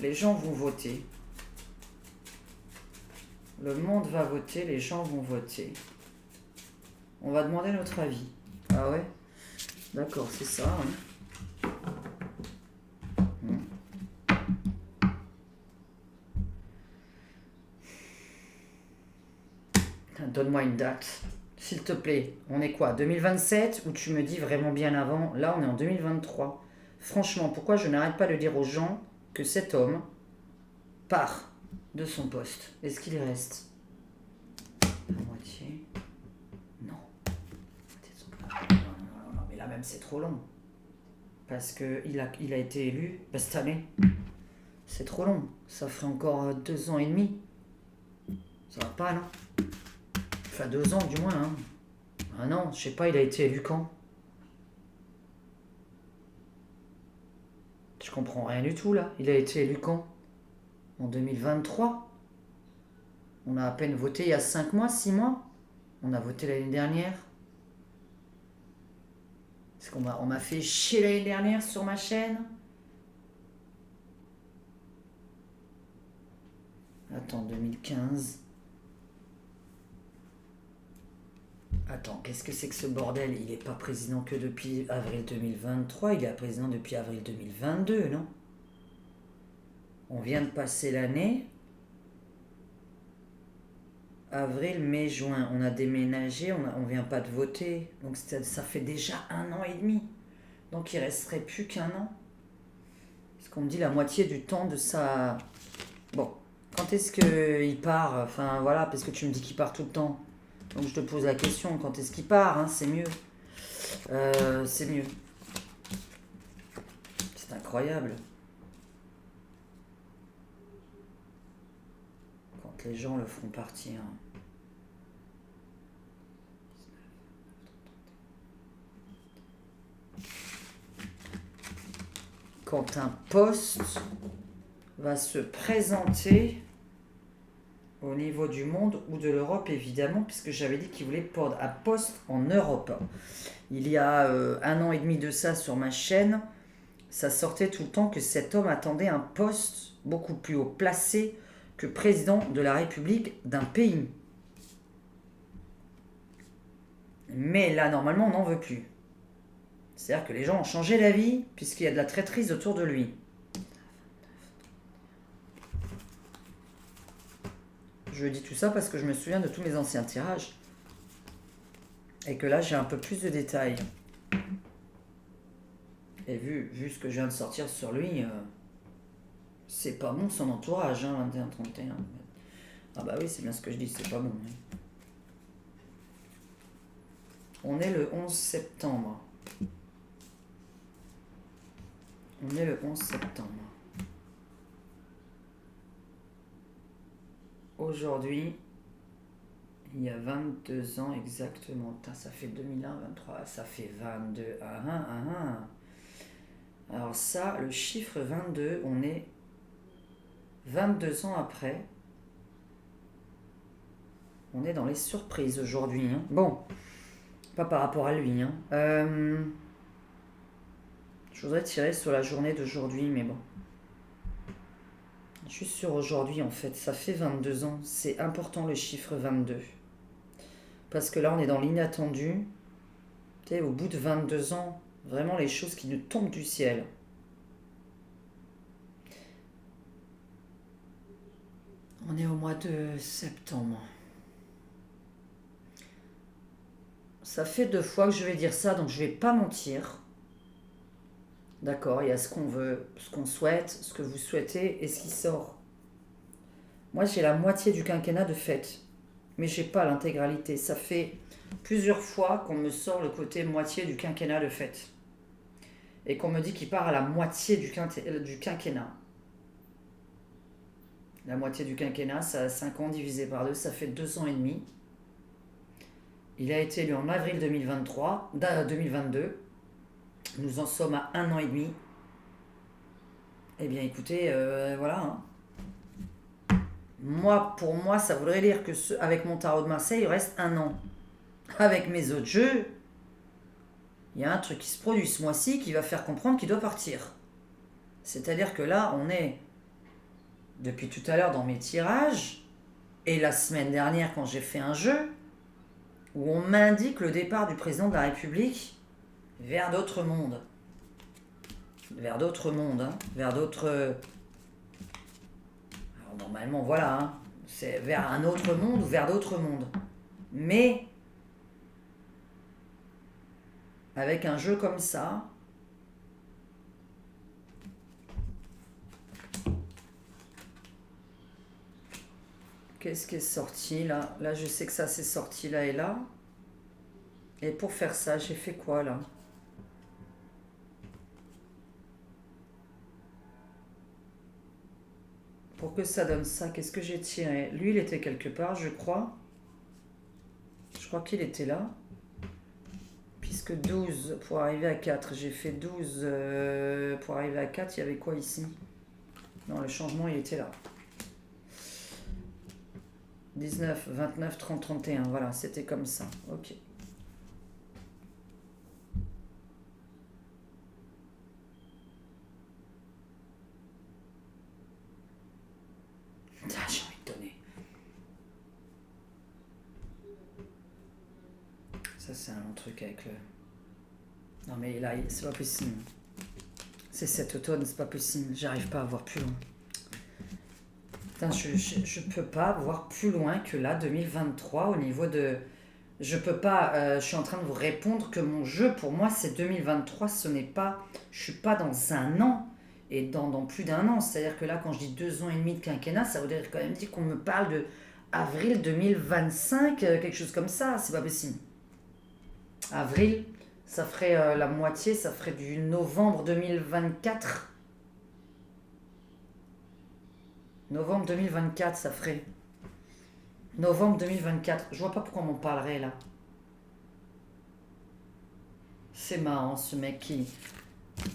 Les gens vont voter. Le monde va voter, les gens vont voter. On va demander notre avis. Ah ouais? D'accord, c'est ça. Hein. Donne-moi une date, s'il te plaît. On est quoi, 2027 ou tu me dis vraiment bien avant? Là, on est en 2023. Franchement, pourquoi je n'arrête pas de dire aux gens que cet homme part de son poste? Est-ce qu'il y reste? La moitié? Non. Non, mais là même c'est trop long. Parce qu'il a été élu cette année. C'est trop long. Ça ferait encore 2 ans et demi. Ça va pas, non? Enfin, 2 ans du moins, hein. Ah non, je sais pas, il a été élu quand? Je comprends rien du tout là. Il a été élu quand? En 2023. On a à peine voté il y a 5 mois, 6 mois. On a voté l'année dernière. Est-ce qu'on m'a fait chier l'année dernière sur ma chaîne? Attends, 2015. Attends, qu'est-ce que c'est que ce bordel? Il n'est pas président que depuis avril 2023, il est président depuis avril 2022, non? On vient de passer l'année. Avril, mai, juin, on a déménagé, on vient pas de voter. Donc ça fait déjà 1 an et demi. Donc il resterait plus qu'1 an. Parce qu'on me dit la moitié du temps de sa... Bon, quand est-ce qu'il part? Enfin voilà, parce que tu me dis qu'il part tout le temps. Donc je te pose la question, quand est-ce qu'il part, hein? C'est mieux. C'est mieux. C'est incroyable. Quand les gens le font partir. Quand un poste va se présenter au niveau du monde ou de l'Europe, évidemment, puisque j'avais dit qu'il voulait prendre un poste en Europe. Il y a 1 an et demi de ça sur ma chaîne, ça sortait tout le temps que cet homme attendait un poste beaucoup plus haut placé que président de la République d'un pays. Mais là, normalement, on n'en veut plus. C'est-à-dire que les gens ont changé d'avis puisqu'il y a de la traîtrise autour de lui. Je dis tout ça parce que je me souviens de tous mes anciens tirages. Et que là, j'ai un peu plus de détails. Et vu ce que je viens de sortir sur lui, c'est pas bon son entourage, hein, 21-31. Ah bah oui, c'est bien ce que je dis, c'est pas bon. Hein. On est le 11 septembre. On est le 11 septembre. Aujourd'hui, il y a 22 ans exactement. Putain, ça fait 2001, 23, ça fait 22. Ah, ah, ah, ah. Alors ça, le chiffre 22, on est 22 ans après. On est dans les surprises aujourd'hui. Hein. Bon, pas par rapport à lui. Hein. Je voudrais tirer sur la journée d'aujourd'hui, mais bon. Juste sur aujourd'hui, en fait. Ça fait 22 ans. C'est important le chiffre 22. Parce que là, on est dans l'inattendu. Tu sais, au bout de 22 ans, vraiment les choses qui nous tombent du ciel. On est au mois de septembre. Ça fait 2 fois que je vais dire ça, donc je vais pas mentir. D'accord, il y a ce qu'on veut, ce qu'on souhaite, ce que vous souhaitez et ce qui sort. Moi, j'ai la moitié du quinquennat de fait, mais j'ai pas l'intégralité. Ça fait plusieurs fois qu'on me sort le côté moitié du quinquennat de fait. Et qu'on me dit qu'il part à la moitié du quinquennat. La moitié du quinquennat, ça a 5 ans divisé par 2, ça fait 2 ans et demi. Il a été élu en avril 2022. Nous en sommes à 1 an et demi. Eh bien, écoutez, voilà. Hein. Pour moi, ça voudrait dire que avec mon tarot de Marseille, il reste 1 an. Avec mes autres jeux, il y a un truc qui se produit ce mois-ci qui va faire comprendre qu'il doit partir. C'est-à-dire que là, on est, depuis tout à l'heure dans mes tirages, et la semaine dernière quand j'ai fait un jeu, où on m'indique le départ du président de la République vers d'autres mondes. Vers d'autres mondes, hein. Vers d'autres... Alors normalement, voilà, hein. C'est vers un autre monde ou vers d'autres mondes. Mais, avec un jeu comme ça, qu'est-ce qui est sorti là? Là, je sais que ça s'est sorti là et là. Et pour faire ça, j'ai fait quoi là? Pour que ça donne ça, qu'est-ce que j'ai tiré? Lui, il était quelque part, je crois. Je crois qu'il était là. Puisque 12 pour arriver à 4. J'ai fait 12 pour arriver à 4. Il y avait quoi ici? Non, le changement, il était là. 19, 29, 30, 31. Voilà, c'était comme ça. Ok. Ah, j'ai envie de donner. Ça, c'est un long truc avec le... Non, mais là, c'est pas possible. C'est cet automne, c'est pas possible. J'arrive pas à voir plus loin. Putain, je peux pas voir plus loin que là, 2023, au niveau de... Je peux pas... je suis en train de vous répondre que mon jeu, pour moi, c'est 2023. Ce n'est pas... Je suis pas dans 1 an et dans plus d'1 an. C'est-à-dire que là, quand je dis 2 ans et demi de quinquennat, ça voudrait quand même dire qu'on me parle de avril 2025, quelque chose comme ça. C'est pas possible. Avril, ça ferait la moitié, ça ferait du novembre 2024. Novembre 2024, ça ferait. Novembre 2024. Je vois pas pourquoi on m'en parlerait là. C'est marrant ce mec qui...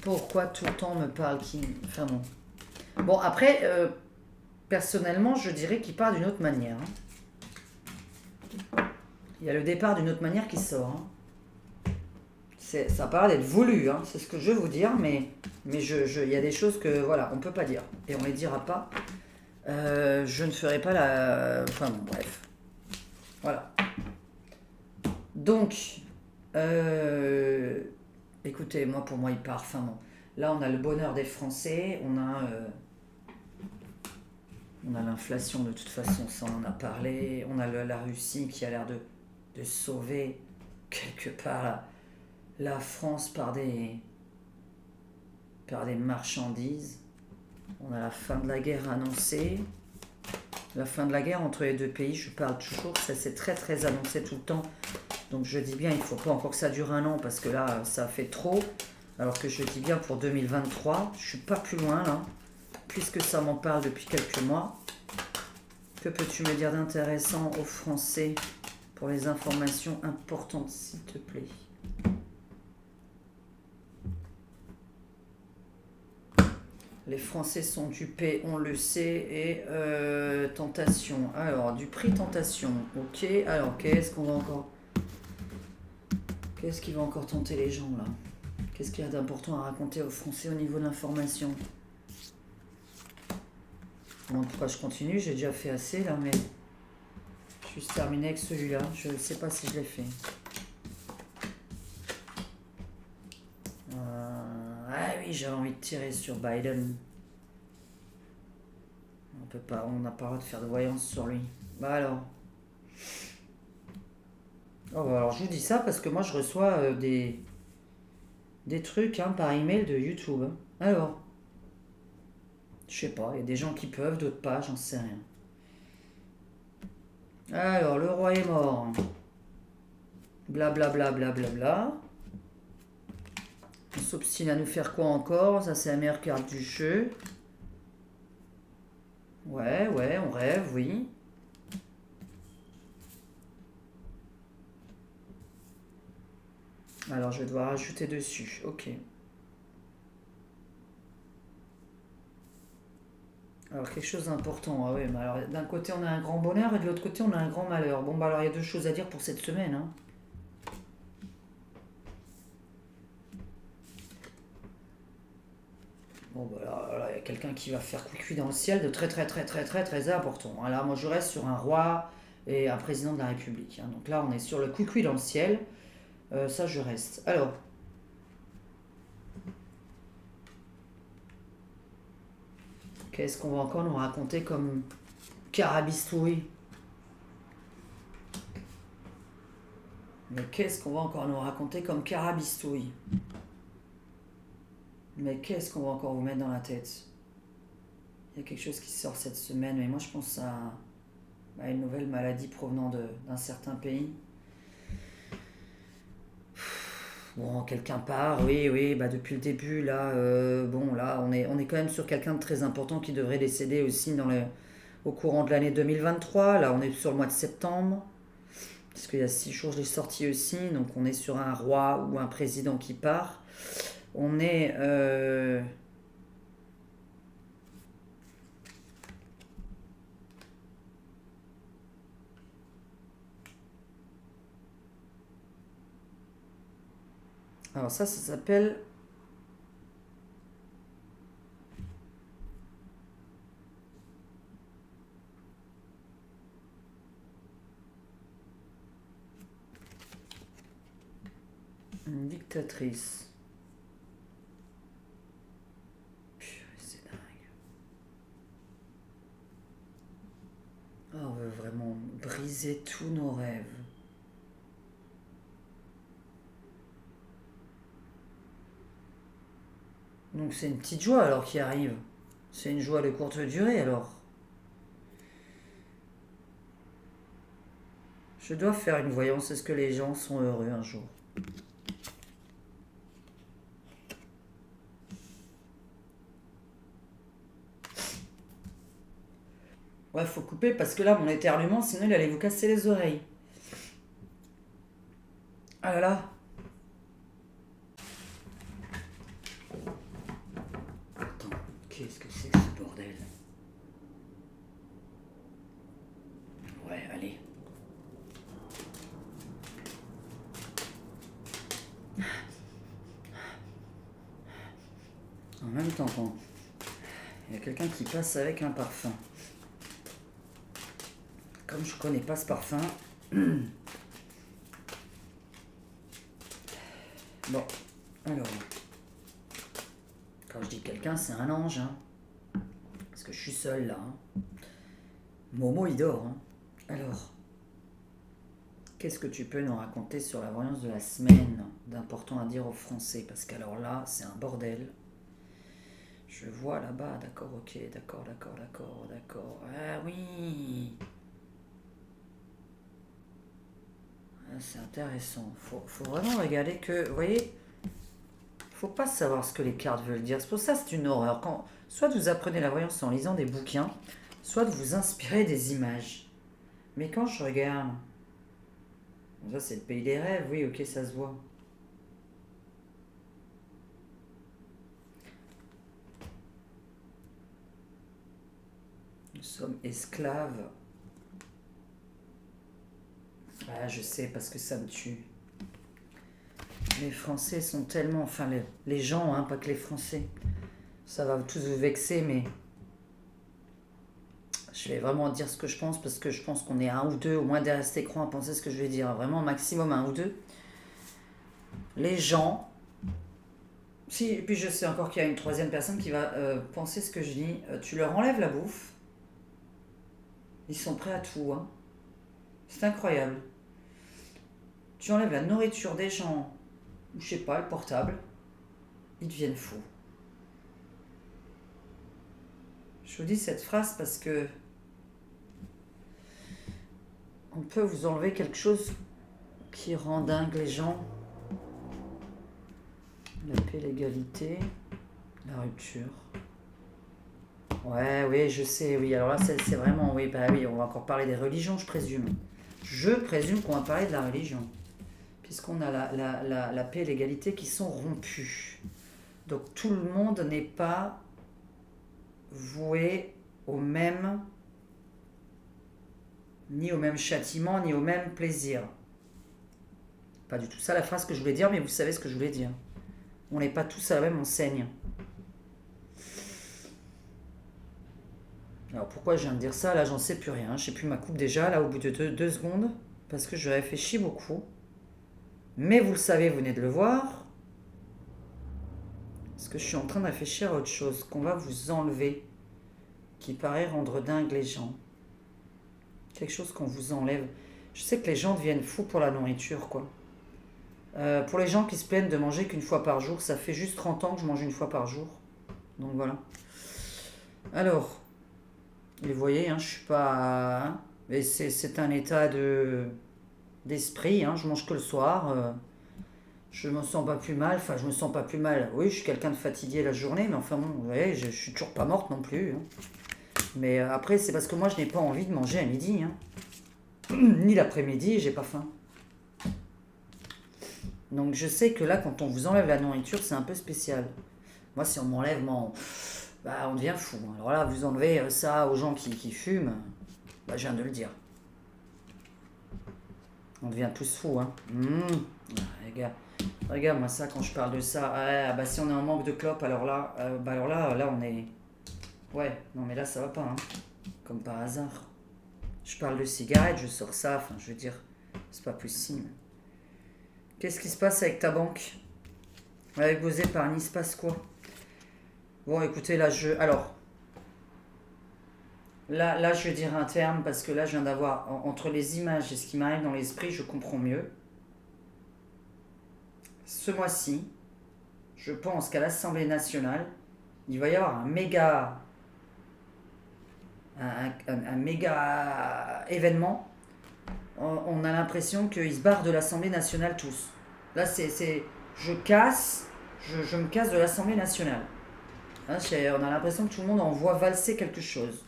Pourquoi tout le temps me parle qui... Enfin bon. Bon, après, Personnellement, je dirais qu'il part d'une autre manière. Il y a le départ d'une autre manière qui sort. Ça paraît d'être voulu, c'est ce que je veux vous dire, mais il y a des choses que, voilà, on ne peut pas dire. Et on ne les dira pas. Je ne ferai pas la... Enfin bon, bref. Voilà. Donc, écoutez, pour moi, il part. Enfin bon. Là, on a le bonheur des Français, on a l'inflation de toute façon, ça on en a parlé, on a la Russie qui a l'air de sauver quelque part la France par des marchandises. On a la fin de la guerre annoncée. La fin de la guerre entre les deux pays, je parle toujours, ça c'est très très annoncé tout le temps. Donc je dis bien, il ne faut pas encore que ça dure un an parce que là, ça fait trop. Alors que je dis bien pour 2023, je ne suis pas plus loin là, puisque ça m'en parle depuis quelques mois. Que peux-tu me dire d'intéressant aux Français pour les informations importantes, s'il te plaît? Les Français sont dupés, on le sait, et tentation. Alors, du prix tentation, ok. Alors, qu'est-ce qui va encore tenter les gens, là? Qu'est-ce qu'il y a d'important à raconter aux Français au niveau de l'information? Bon, pourquoi je continue? J'ai déjà fait assez, là, mais... Je suis terminé avec celui-là. Je ne sais pas si je l'ai fait. Ah oui, j'avais envie de tirer sur Biden. On n'a pas le droit de faire de voyance sur lui. Bah alors. Oh, bah alors je vous dis ça parce que moi je reçois des trucs par email de YouTube. Alors. Je sais pas, il y a des gens qui peuvent, d'autres pas, j'en sais rien. Alors, le roi est mort. Blablabla, blablabla. On s'obstine à nous faire quoi encore? Ça, c'est la meilleure carte du jeu. Ouais, on rêve, oui. Alors, je vais devoir ajouter dessus. Ok. Alors, quelque chose d'important. Ah oui, mais alors, d'un côté, on a un grand bonheur et de l'autre côté, on a un grand malheur. Bon, bah alors, il y a deux choses à dire pour cette semaine. Bon, bah là, il y a quelqu'un qui va faire cuicui dans le ciel de très, très, très, très, très, très important. Alors, moi, je reste sur un roi et un président de la République. Donc là, on est sur le cuicui dans le ciel. Ça, je reste. Alors. Qu'est-ce qu'on va encore nous raconter comme carabistouille? Mais qu'est-ce qu'on va encore nous raconter comme carabistouille? Mais qu'est-ce qu'on va encore vous mettre dans la tête? Il y a quelque chose qui sort cette semaine, mais moi je pense à une nouvelle maladie provenant d'un certain pays. Bon, quelqu'un part, oui, bah depuis le début, là, là, on est quand même sur quelqu'un de très important qui devrait décéder aussi au courant de l'année 2023. Là, on est sur le mois de septembre, parce qu'il y a 6 jours, je l'ai sorti aussi, donc on est sur un roi ou un président qui part. On est... Alors ça s'appelle... Une dictatrice. C'est dingue. On veut vraiment briser tous nos rêves. Donc c'est une petite joie alors qui arrive. C'est une joie de courte durée alors. Je dois faire une voyance. Est-ce que les gens sont heureux un jour? Ouais, faut couper parce que là, mon éternuement, sinon il allait vous casser les oreilles. Ah là là. Attends, qu'est-ce que c'est que ce bordel? pourtant, quand il y a quelqu'un qui passe avec un parfum. Comme je connais pas ce parfum. Bon, alors. Quand je dis quelqu'un, c'est un ange, hein. Parce que je suis seul là. Hein. Momo, il dort. Hein. Alors, qu'est-ce que tu peux nous raconter sur la voyance de la semaine d'important à dire aux Français? Parce qu'alors là, c'est un bordel. Je vois là-bas, d'accord, ok, d'accord. Ah oui. Ah, c'est intéressant. Faut vraiment regarder que, vous voyez, faut pas savoir ce que les cartes veulent dire. C'est pour ça que c'est une horreur. Quand, soit vous apprenez la voyance en lisant des bouquins, soit de vous inspirer des images. Mais quand je regarde, ça c'est le pays des rêves, oui, ok, ça se voit. Nous sommes esclaves. Ah, je sais, parce que ça me tue. Les Français sont tellement... Enfin, les gens, hein, pas que les Français. Ça va tous vous vexer, mais... Je vais vraiment dire ce que je pense, parce que je pense qu'on est un ou deux, au moins derrière cet écran, à penser ce que je vais dire. Vraiment, maximum un ou deux. Les gens... Si, et puis je sais encore qu'il y a une troisième personne qui va penser ce que je dis. Tu leur enlèves la bouffe. Ils sont prêts à tout, hein. C'est incroyable. Tu enlèves la nourriture des gens, ou je sais pas, le portable, ils deviennent fous. Je vous dis cette phrase parce que on peut vous enlever quelque chose qui rend dingue les gens. La paix, l'égalité, la rupture. Ouais, oui, je sais, oui. Alors là, c'est vraiment, oui, bah oui, on va encore parler des religions, je présume. Je présume qu'on va parler de la religion. Puisqu'on a la paix et l'égalité qui sont rompues. Donc tout le monde n'est pas voué au même, ni au même châtiment, ni au même plaisir. Pas du tout ça la phrase que je voulais dire, mais vous savez ce que je voulais dire. On n'est pas tous à la même enseigne. Alors pourquoi je viens de dire ça? Là, j'en sais plus rien. Je sais plus ma coupe déjà, là, au bout de deux secondes, parce que je réfléchis beaucoup. Mais vous le savez, vous venez de le voir. Parce que je suis en train de réfléchir à autre chose qu'on va vous enlever, qui paraît rendre dingue les gens. Quelque chose qu'on vous enlève. Je sais que les gens deviennent fous pour la nourriture, quoi. Pour les gens qui se plaignent de manger qu'une fois par jour, ça fait juste 30 ans que je mange une fois par jour. Donc voilà. Alors, vous voyez, hein, je suis pas... Hein, mais c'est un état d'esprit, hein, je mange que le soir. Je me sens pas plus mal, enfin je me sens pas plus mal. Oui, je suis quelqu'un de fatigué la journée, mais enfin bon, vous voyez, je suis toujours pas morte non plus. Hein. Mais après, c'est parce que moi je n'ai pas envie de manger à midi. Hein. Ni l'après-midi, j'ai pas faim. Donc je sais que là, quand on vous enlève la nourriture, c'est un peu spécial. Moi, si on m'enlève mon... Bah, on devient fou. Alors là, vous enlevez ça aux gens qui fument, bah, je viens de le dire. On devient tous fous, hein. Les gars, regarde-moi ça quand je parle de ça. Ah, bah si on est en manque de clopes, alors là, là on est... Ouais, non mais là ça va pas, hein. Comme par hasard. Je parle de cigarettes, je sors ça, enfin je veux dire, c'est pas possible. Qu'est-ce qui se passe avec ta banque? Avec vos épargnes, il se passe quoi? Bon, écoutez, là Alors, là je vais dire un terme, parce que là je viens d'avoir, entre les images et ce qui m'arrive dans l'esprit, je comprends mieux. Ce mois-ci, je pense qu'à l'Assemblée nationale, il va y avoir un méga événement. On a l'impression qu'ils se barrent de l'Assemblée nationale tous. Là, je me casse de l'Assemblée nationale. Hein, on a l'impression que tout le monde en voit valser quelque chose.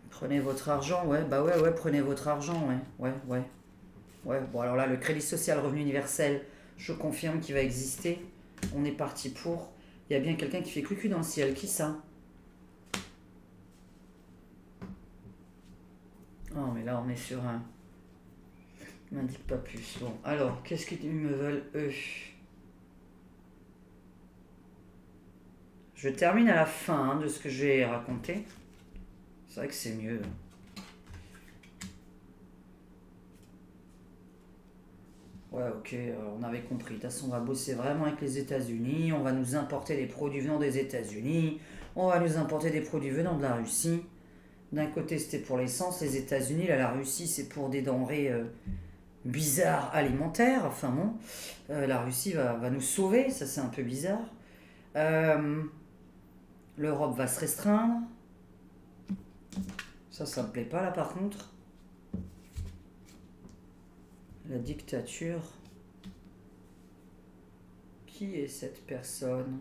Prenez votre argent, ouais, bah ouais, prenez votre argent, ouais. Ouais, bon alors là, le crédit social revenu universel, je confirme qu'il va exister. On est parti pour. Il y a bien quelqu'un qui fait cucu dans le ciel. Qui ça? Oh, mais là, on est sur un... M'indique pas plus. Bon, alors, qu'est-ce qu'ils me veulent, eux? Je termine à la fin de ce que j'ai raconté. C'est vrai que c'est mieux. Ouais, ok, on avait compris. De toute façon, on va bosser vraiment avec les États-Unis. On va nous importer des produits venant des États-Unis. On va nous importer des produits venant de la Russie. D'un côté, c'était pour l'essence, les États-Unis. Là, la Russie, c'est pour des denrées bizarres alimentaires. Enfin bon, la Russie va nous sauver. Ça, c'est un peu bizarre. L'Europe va se restreindre. Ça me plaît pas, là, par contre. La dictature. Qui est cette personne?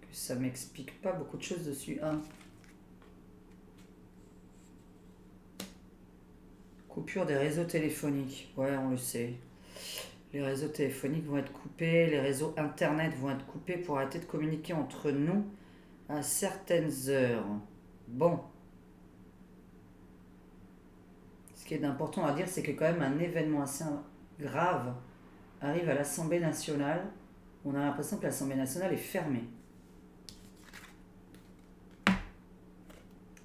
Que ça m'explique pas beaucoup de choses dessus. Coupure des réseaux téléphoniques. Ouais, on le sait. Les réseaux téléphoniques vont être coupés. Les réseaux internet vont être coupés pour arrêter de communiquer entre nous à certaines heures. Bon. Ce qui est important à dire, c'est que quand même un événement assez grave arrive à l'Assemblée nationale. On a l'impression que l'Assemblée nationale est fermée.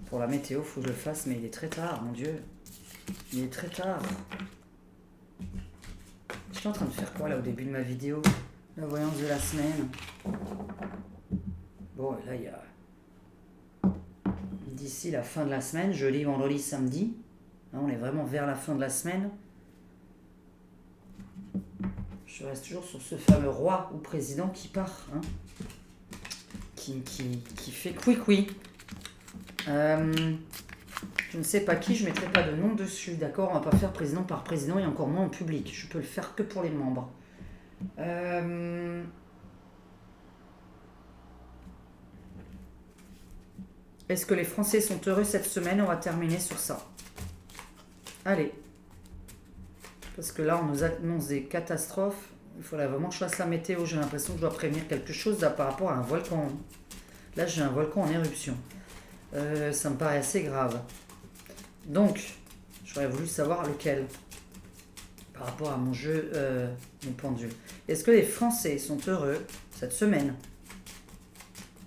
Pour la météo, faut que je le fasse, mais il est très tard, mon Dieu. Il est très tard. Je suis en train de faire quoi là au début de ma vidéo? La voyance de la semaine. Bon, là il y a... D'ici la fin de la semaine, jeudi, vendredi, samedi. Hein, on est vraiment vers la fin de la semaine. Je reste toujours sur ce fameux roi ou président qui part. Hein, qui fait couicoui. Je ne sais pas qui, je ne mettrai pas de nom dessus, d'accord? On ne va pas faire président par président et encore moins en public. Je peux le faire que pour les membres. Est-ce que les Français sont heureux cette semaine? On va terminer sur ça. Allez. Parce que là, on nous annonce des catastrophes. Il faudrait vraiment que je fasse la météo. J'ai l'impression que je dois prévenir quelque chose là, par rapport à un volcan. Là, j'ai un volcan en éruption. Ça me paraît assez grave. Donc, j'aurais voulu savoir lequel. Par rapport à mon jeu, mon pendule. Est-ce que les Français sont heureux cette semaine?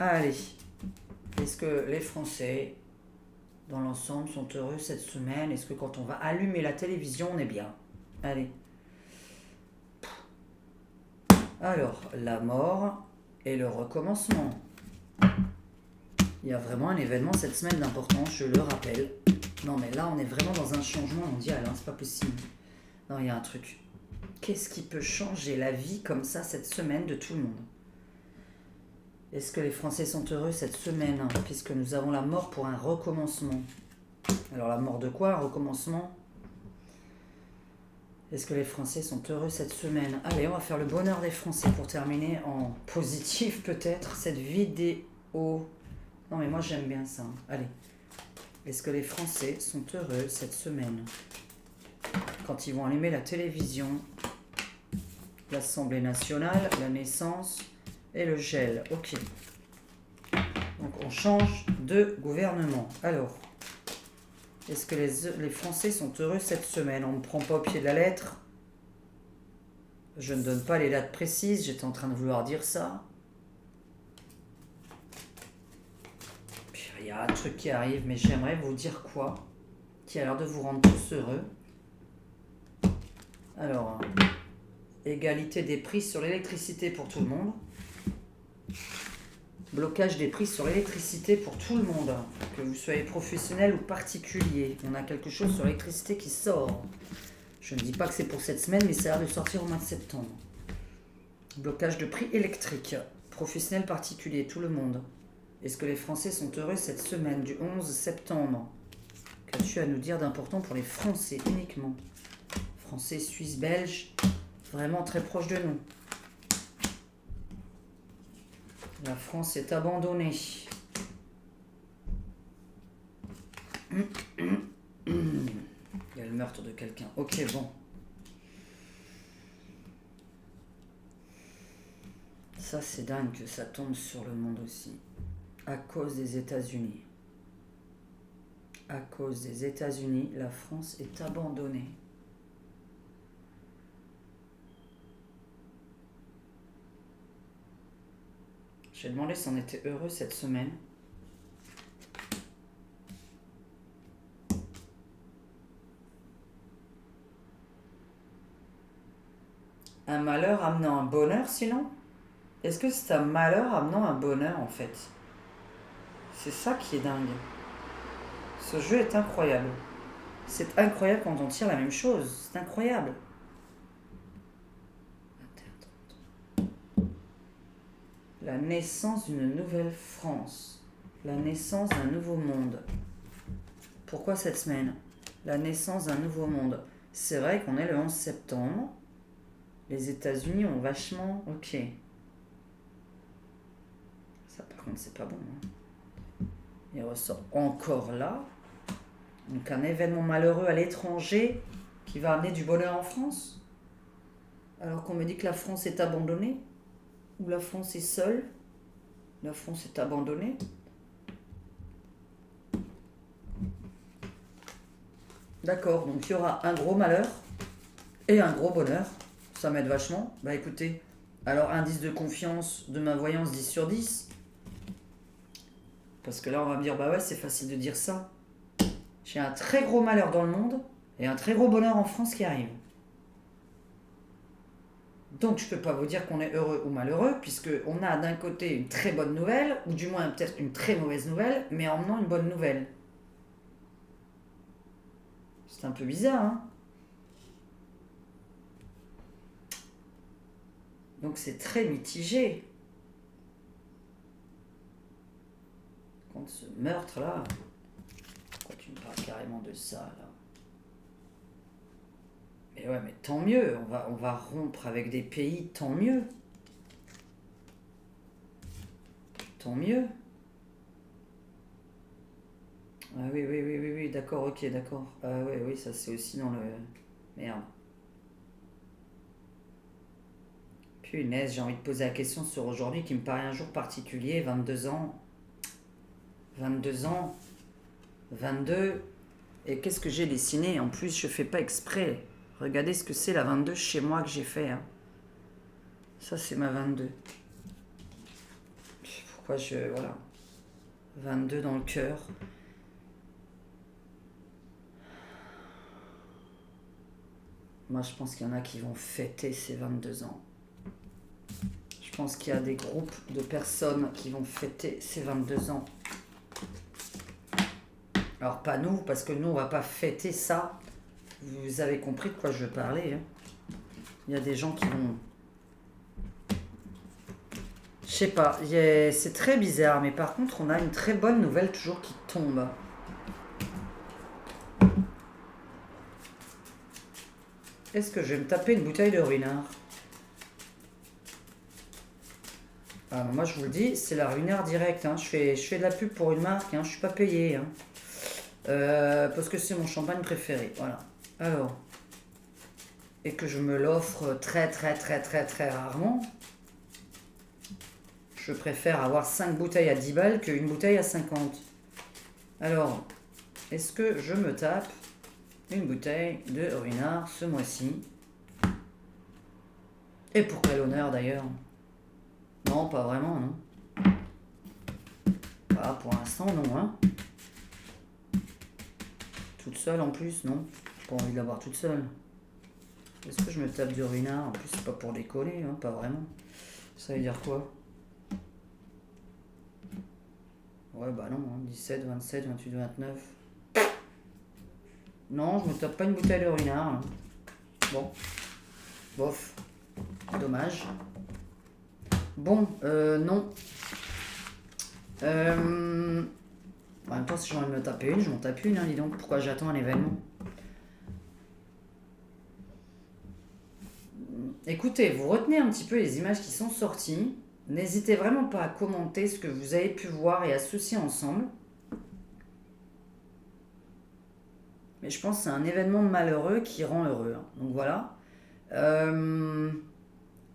Allez. Est-ce que les Français, dans l'ensemble, sont heureux cette semaine? Est-ce que quand on va allumer la télévision, on est bien? Allez. Alors, la mort et le recommencement. Il y a vraiment un événement cette semaine d'importance, je le rappelle. Non mais là, on est vraiment dans un changement mondial, hein, c'est pas possible. Non, il y a un truc. Qu'est-ce qui peut changer la vie comme ça cette semaine de tout le monde? Est-ce que les Français sont heureux cette semaine, hein, puisque nous avons la mort pour un recommencement? Alors la mort de quoi? Un recommencement? Est-ce que les Français sont heureux cette semaine? Allez, on va faire le bonheur des Français pour terminer en positif peut-être cette vidéo. Non mais moi j'aime bien ça. Hein. Allez. Est-ce que les Français sont heureux cette semaine? Quand ils vont allumer la télévision, l'Assemblée nationale, la naissance et le gel. Ok. Donc on change de gouvernement. Alors, est-ce que les Français sont heureux cette semaine? On ne me prend pas au pied de la lettre. Je ne donne pas les dates précises. J'étais en train de vouloir dire ça. Puis il y a un truc qui arrive, mais j'aimerais vous dire quoi? Qui a l'air de vous rendre tous heureux. Alors, égalité des prix sur l'électricité pour tout le monde. Blocage des prix sur l'électricité pour tout le monde, que vous soyez professionnel ou particulier. On a quelque chose sur l'électricité qui sort. Je ne dis pas que c'est pour cette semaine, mais ça a l'air de sortir au mois de septembre. Blocage de prix électrique, professionnel, particulier, tout le monde. Est-ce que les Français sont heureux cette semaine du 11 septembre? Qu'as-tu à nous dire d'important pour les Français uniquement? Français, Suisse, Belge, vraiment très proche de nous. La France est abandonnée. Il y a le meurtre de quelqu'un. Ok, bon. Ça, c'est dingue que ça tombe sur le monde aussi. À cause des États-Unis. À cause des États-Unis, la France est abandonnée. J'ai demandé si on était heureux cette semaine. Un malheur amenant un bonheur, sinon? Est-ce que c'est un malheur amenant un bonheur, en fait? C'est ça qui est dingue. Ce jeu est incroyable. C'est incroyable quand on tire la même chose. C'est incroyable. La naissance d'une nouvelle France. La naissance d'un nouveau monde. Pourquoi cette semaine? La naissance d'un nouveau monde. C'est vrai qu'on est le 11 septembre. Les États-Unis ont vachement... Ok. Ça, par contre, c'est pas bon. Il ressort encore là. Donc, un événement malheureux à l'étranger qui va amener du bonheur en France. Alors qu'on me dit que la France est abandonnée. Ou la France est seule. La France est abandonnée. D'accord, donc il y aura un gros malheur et un gros bonheur. Ça m'aide vachement. Bah écoutez, alors indice de confiance de ma voyance 10 sur 10. Parce que là on va me dire, bah ouais, c'est facile de dire ça. J'ai un très gros malheur dans le monde et un très gros bonheur en France qui arrive. Donc je peux pas vous dire qu'on est heureux ou malheureux, puisque on a d'un côté une très bonne nouvelle, ou du moins peut-être une très mauvaise nouvelle, mais en menant une bonne nouvelle. C'est un peu bizarre, hein? Donc c'est très mitigé. Contre ce meurtre-là, pourquoi tu me parles carrément de ça, là? Mais ouais, mais tant mieux, on va rompre avec des pays, tant mieux. Tant mieux. Ah oui, d'accord, ok, d'accord. Ah oui, ça c'est aussi dans le... Merde. Punaise, j'ai envie de poser la question sur aujourd'hui qui me paraît un jour particulier, 22 ans. 22 ans. 22. Et qu'est-ce que j'ai dessiné? En plus, je fais pas exprès. Regardez ce que c'est la 22 chez moi que j'ai fait. Hein. Ça, c'est ma 22. Pourquoi je... Voilà. 22 dans le cœur. Moi, je pense qu'il y en a qui vont fêter ces 22 ans. Je pense qu'il y a des groupes de personnes qui vont fêter ces 22 ans. Alors, pas nous, parce que nous, on va pas fêter ça. Vous avez compris de quoi je veux parler. Hein. Il y a des gens qui vont... Je sais pas, c'est très bizarre, mais par contre, on a une très bonne nouvelle toujours qui tombe. Est-ce que je vais me taper une bouteille de ruinard? Ah, moi, je vous le dis, c'est la ruinard direct. Hein. Je fais de la pub pour une marque, hein. Je suis pas payé. Hein. Parce que c'est mon champagne préféré. Voilà. Alors, et que je me l'offre très rarement. Je préfère avoir 5 bouteilles à 10 balles qu'une bouteille à 50. Alors, est-ce que je me tape une bouteille de ruinard ce mois-ci? Et pour quel honneur d'ailleurs? Non, pas vraiment, non. Pas pour l'instant, non, hein. Toute seule en plus, non. J'ai pas envie de l'avoir toute seule. Est-ce que je me tape du ruinard? En plus, c'est pas pour décoller, hein, pas vraiment. Ça veut dire quoi? Ouais, bah non, hein. 17, 27, 28, 29. Non, je me tape pas une bouteille de ruinard. Hein. Bon. Bof. Dommage. Bon, non. En même temps, si j'ai envie de me taper une, je m'en tape une, hein, dis donc. Pourquoi j'attends un événement? Écoutez, vous retenez un petit peu les images qui sont sorties. N'hésitez vraiment pas à commenter ce que vous avez pu voir et associer ensemble. Mais je pense que c'est un événement malheureux qui rend heureux. Hein. Donc voilà.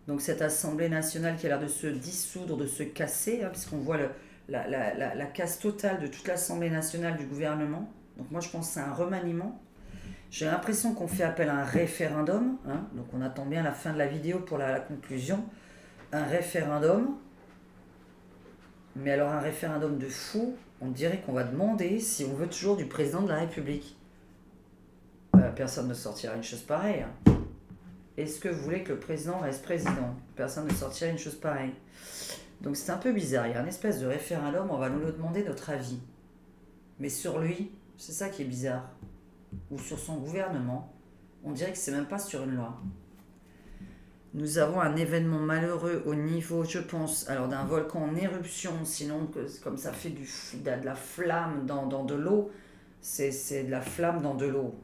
Donc cette Assemblée nationale qui a l'air de se dissoudre, de se casser, hein, puisqu'on voit la casse totale de toute l'Assemblée nationale du gouvernement. Donc moi je pense que c'est un remaniement. J'ai l'impression qu'on fait appel à un référendum. Hein, donc on attend bien la fin de la vidéo pour la conclusion. Un référendum. Mais alors un référendum de fou, on dirait qu'on va demander si on veut toujours du président de la République. Personne ne sortira une chose pareille. Est-ce que vous voulez que le président reste président? Personne ne sortira une chose pareille. Donc c'est un peu bizarre. Il y a une espèce de référendum, on va nous demander notre avis. Mais sur lui, c'est ça qui est bizarre. Ou sur son gouvernement, on dirait que c'est même pas sur une loi. Nous avons un événement malheureux au niveau, je pense, alors d'un volcan en éruption, sinon comme ça fait de la flamme dans de l'eau, c'est de la flamme dans de l'eau.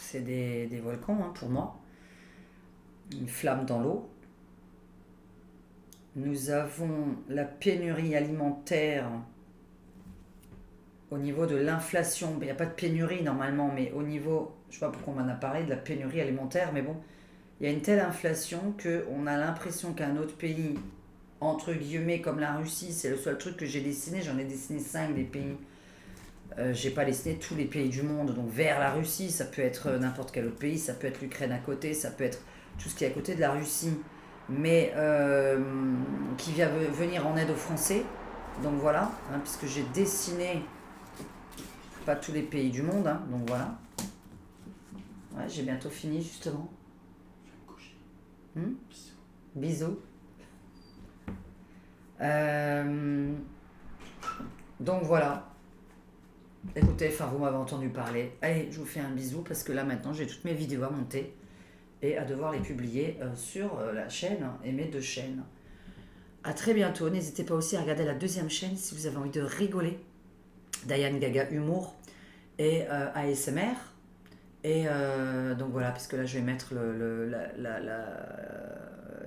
C'est des volcans hein, pour moi. Une flamme dans l'eau. Nous avons la pénurie alimentaire au niveau de l'inflation. Il n'y a pas de pénurie normalement, mais au niveau, je ne sais pas pourquoi on m'en a parlé, de la pénurie alimentaire, mais bon, il y a une telle inflation qu'on a l'impression qu'un autre pays, entre guillemets, comme la Russie, c'est le seul truc que j'ai dessiné, j'en ai dessiné 5 des pays. J'ai pas dessiné tous les pays du monde, donc vers la Russie, ça peut être n'importe quel autre pays, ça peut être l'Ukraine à côté, ça peut être tout ce qui est à côté de la Russie, mais qui vient venir en aide aux Français. Donc voilà, hein, puisque j'ai dessiné pas tous les pays du monde, hein, donc voilà. Ouais, j'ai bientôt fini justement. Bisous. Donc voilà. Écoutez, enfin vous m'avez entendu parler. Allez, je vous fais un bisou parce que là maintenant j'ai toutes mes vidéos à monter et à devoir les publier sur la chaîne et mes 2 chaînes. À très bientôt. N'hésitez pas aussi à regarder la 2e chaîne si vous avez envie de rigoler. Diane Gaga Humour et ASMR. Et donc voilà, parce que là je vais mettre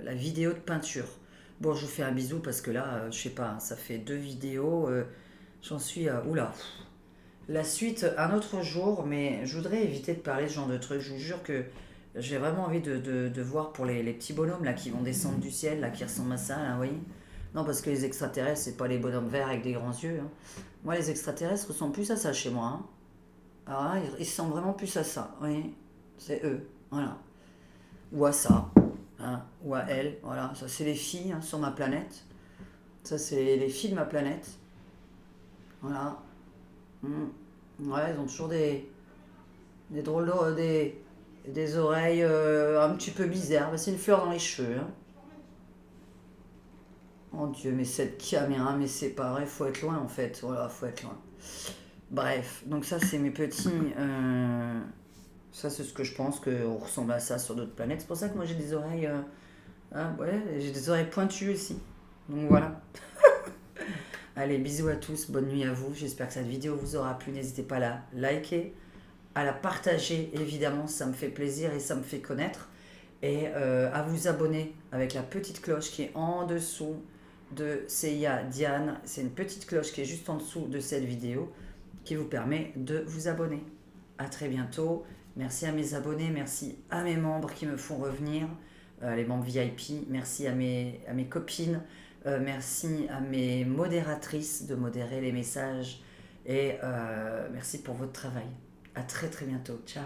la vidéo de peinture. Bon, je vous fais un bisou parce que là, je sais pas, ça fait 2 vidéos. J'en suis à... Oula. La suite, un autre jour, mais je voudrais éviter de parler de ce genre de trucs. Je vous jure que j'ai vraiment envie de voir pour les petits bonhommes là qui vont descendre du ciel, là qui ressemblent à ça, là, vous voyez. Non, parce que les extraterrestres, c'est pas les bonhommes verts avec des grands yeux. Hein. Moi, les extraterrestres ressemblent plus à ça chez moi. Hein. Alors là, ils ressemblent vraiment plus à ça, oui. C'est eux, voilà. Ou à ça, hein, ou à elle, voilà. Ça, c'est les filles hein, sur ma planète. Ça, c'est les filles de ma planète. Voilà. Ouais, elles ont toujours des drôles des oreilles un petit peu bizarres. C'est une fleur dans les cheveux. Hein. Oh Dieu, mais cette caméra, mais c'est pas vrai, faut être loin en fait. Voilà, faut être loin. Bref, donc ça c'est mes petits... ça c'est ce que je pense qu'on ressemble à ça sur d'autres planètes. C'est pour ça que moi j'ai des oreilles... hein, ouais, j'ai des oreilles pointues aussi. Donc voilà. Allez, bisous à tous, bonne nuit à vous. J'espère que cette vidéo vous aura plu. N'hésitez pas à la liker, à la partager, évidemment, ça me fait plaisir et ça me fait connaître. Et à vous abonner avec la petite cloche qui est en dessous de CIA Diane. C'est une petite cloche qui est juste en dessous de cette vidéo qui vous permet de vous abonner. À très bientôt. Merci à mes abonnés, merci à mes membres qui me font revenir, les membres VIP. Merci à mes copines. Merci à mes modératrices de modérer les messages et merci pour votre travail. À très très bientôt. Ciao.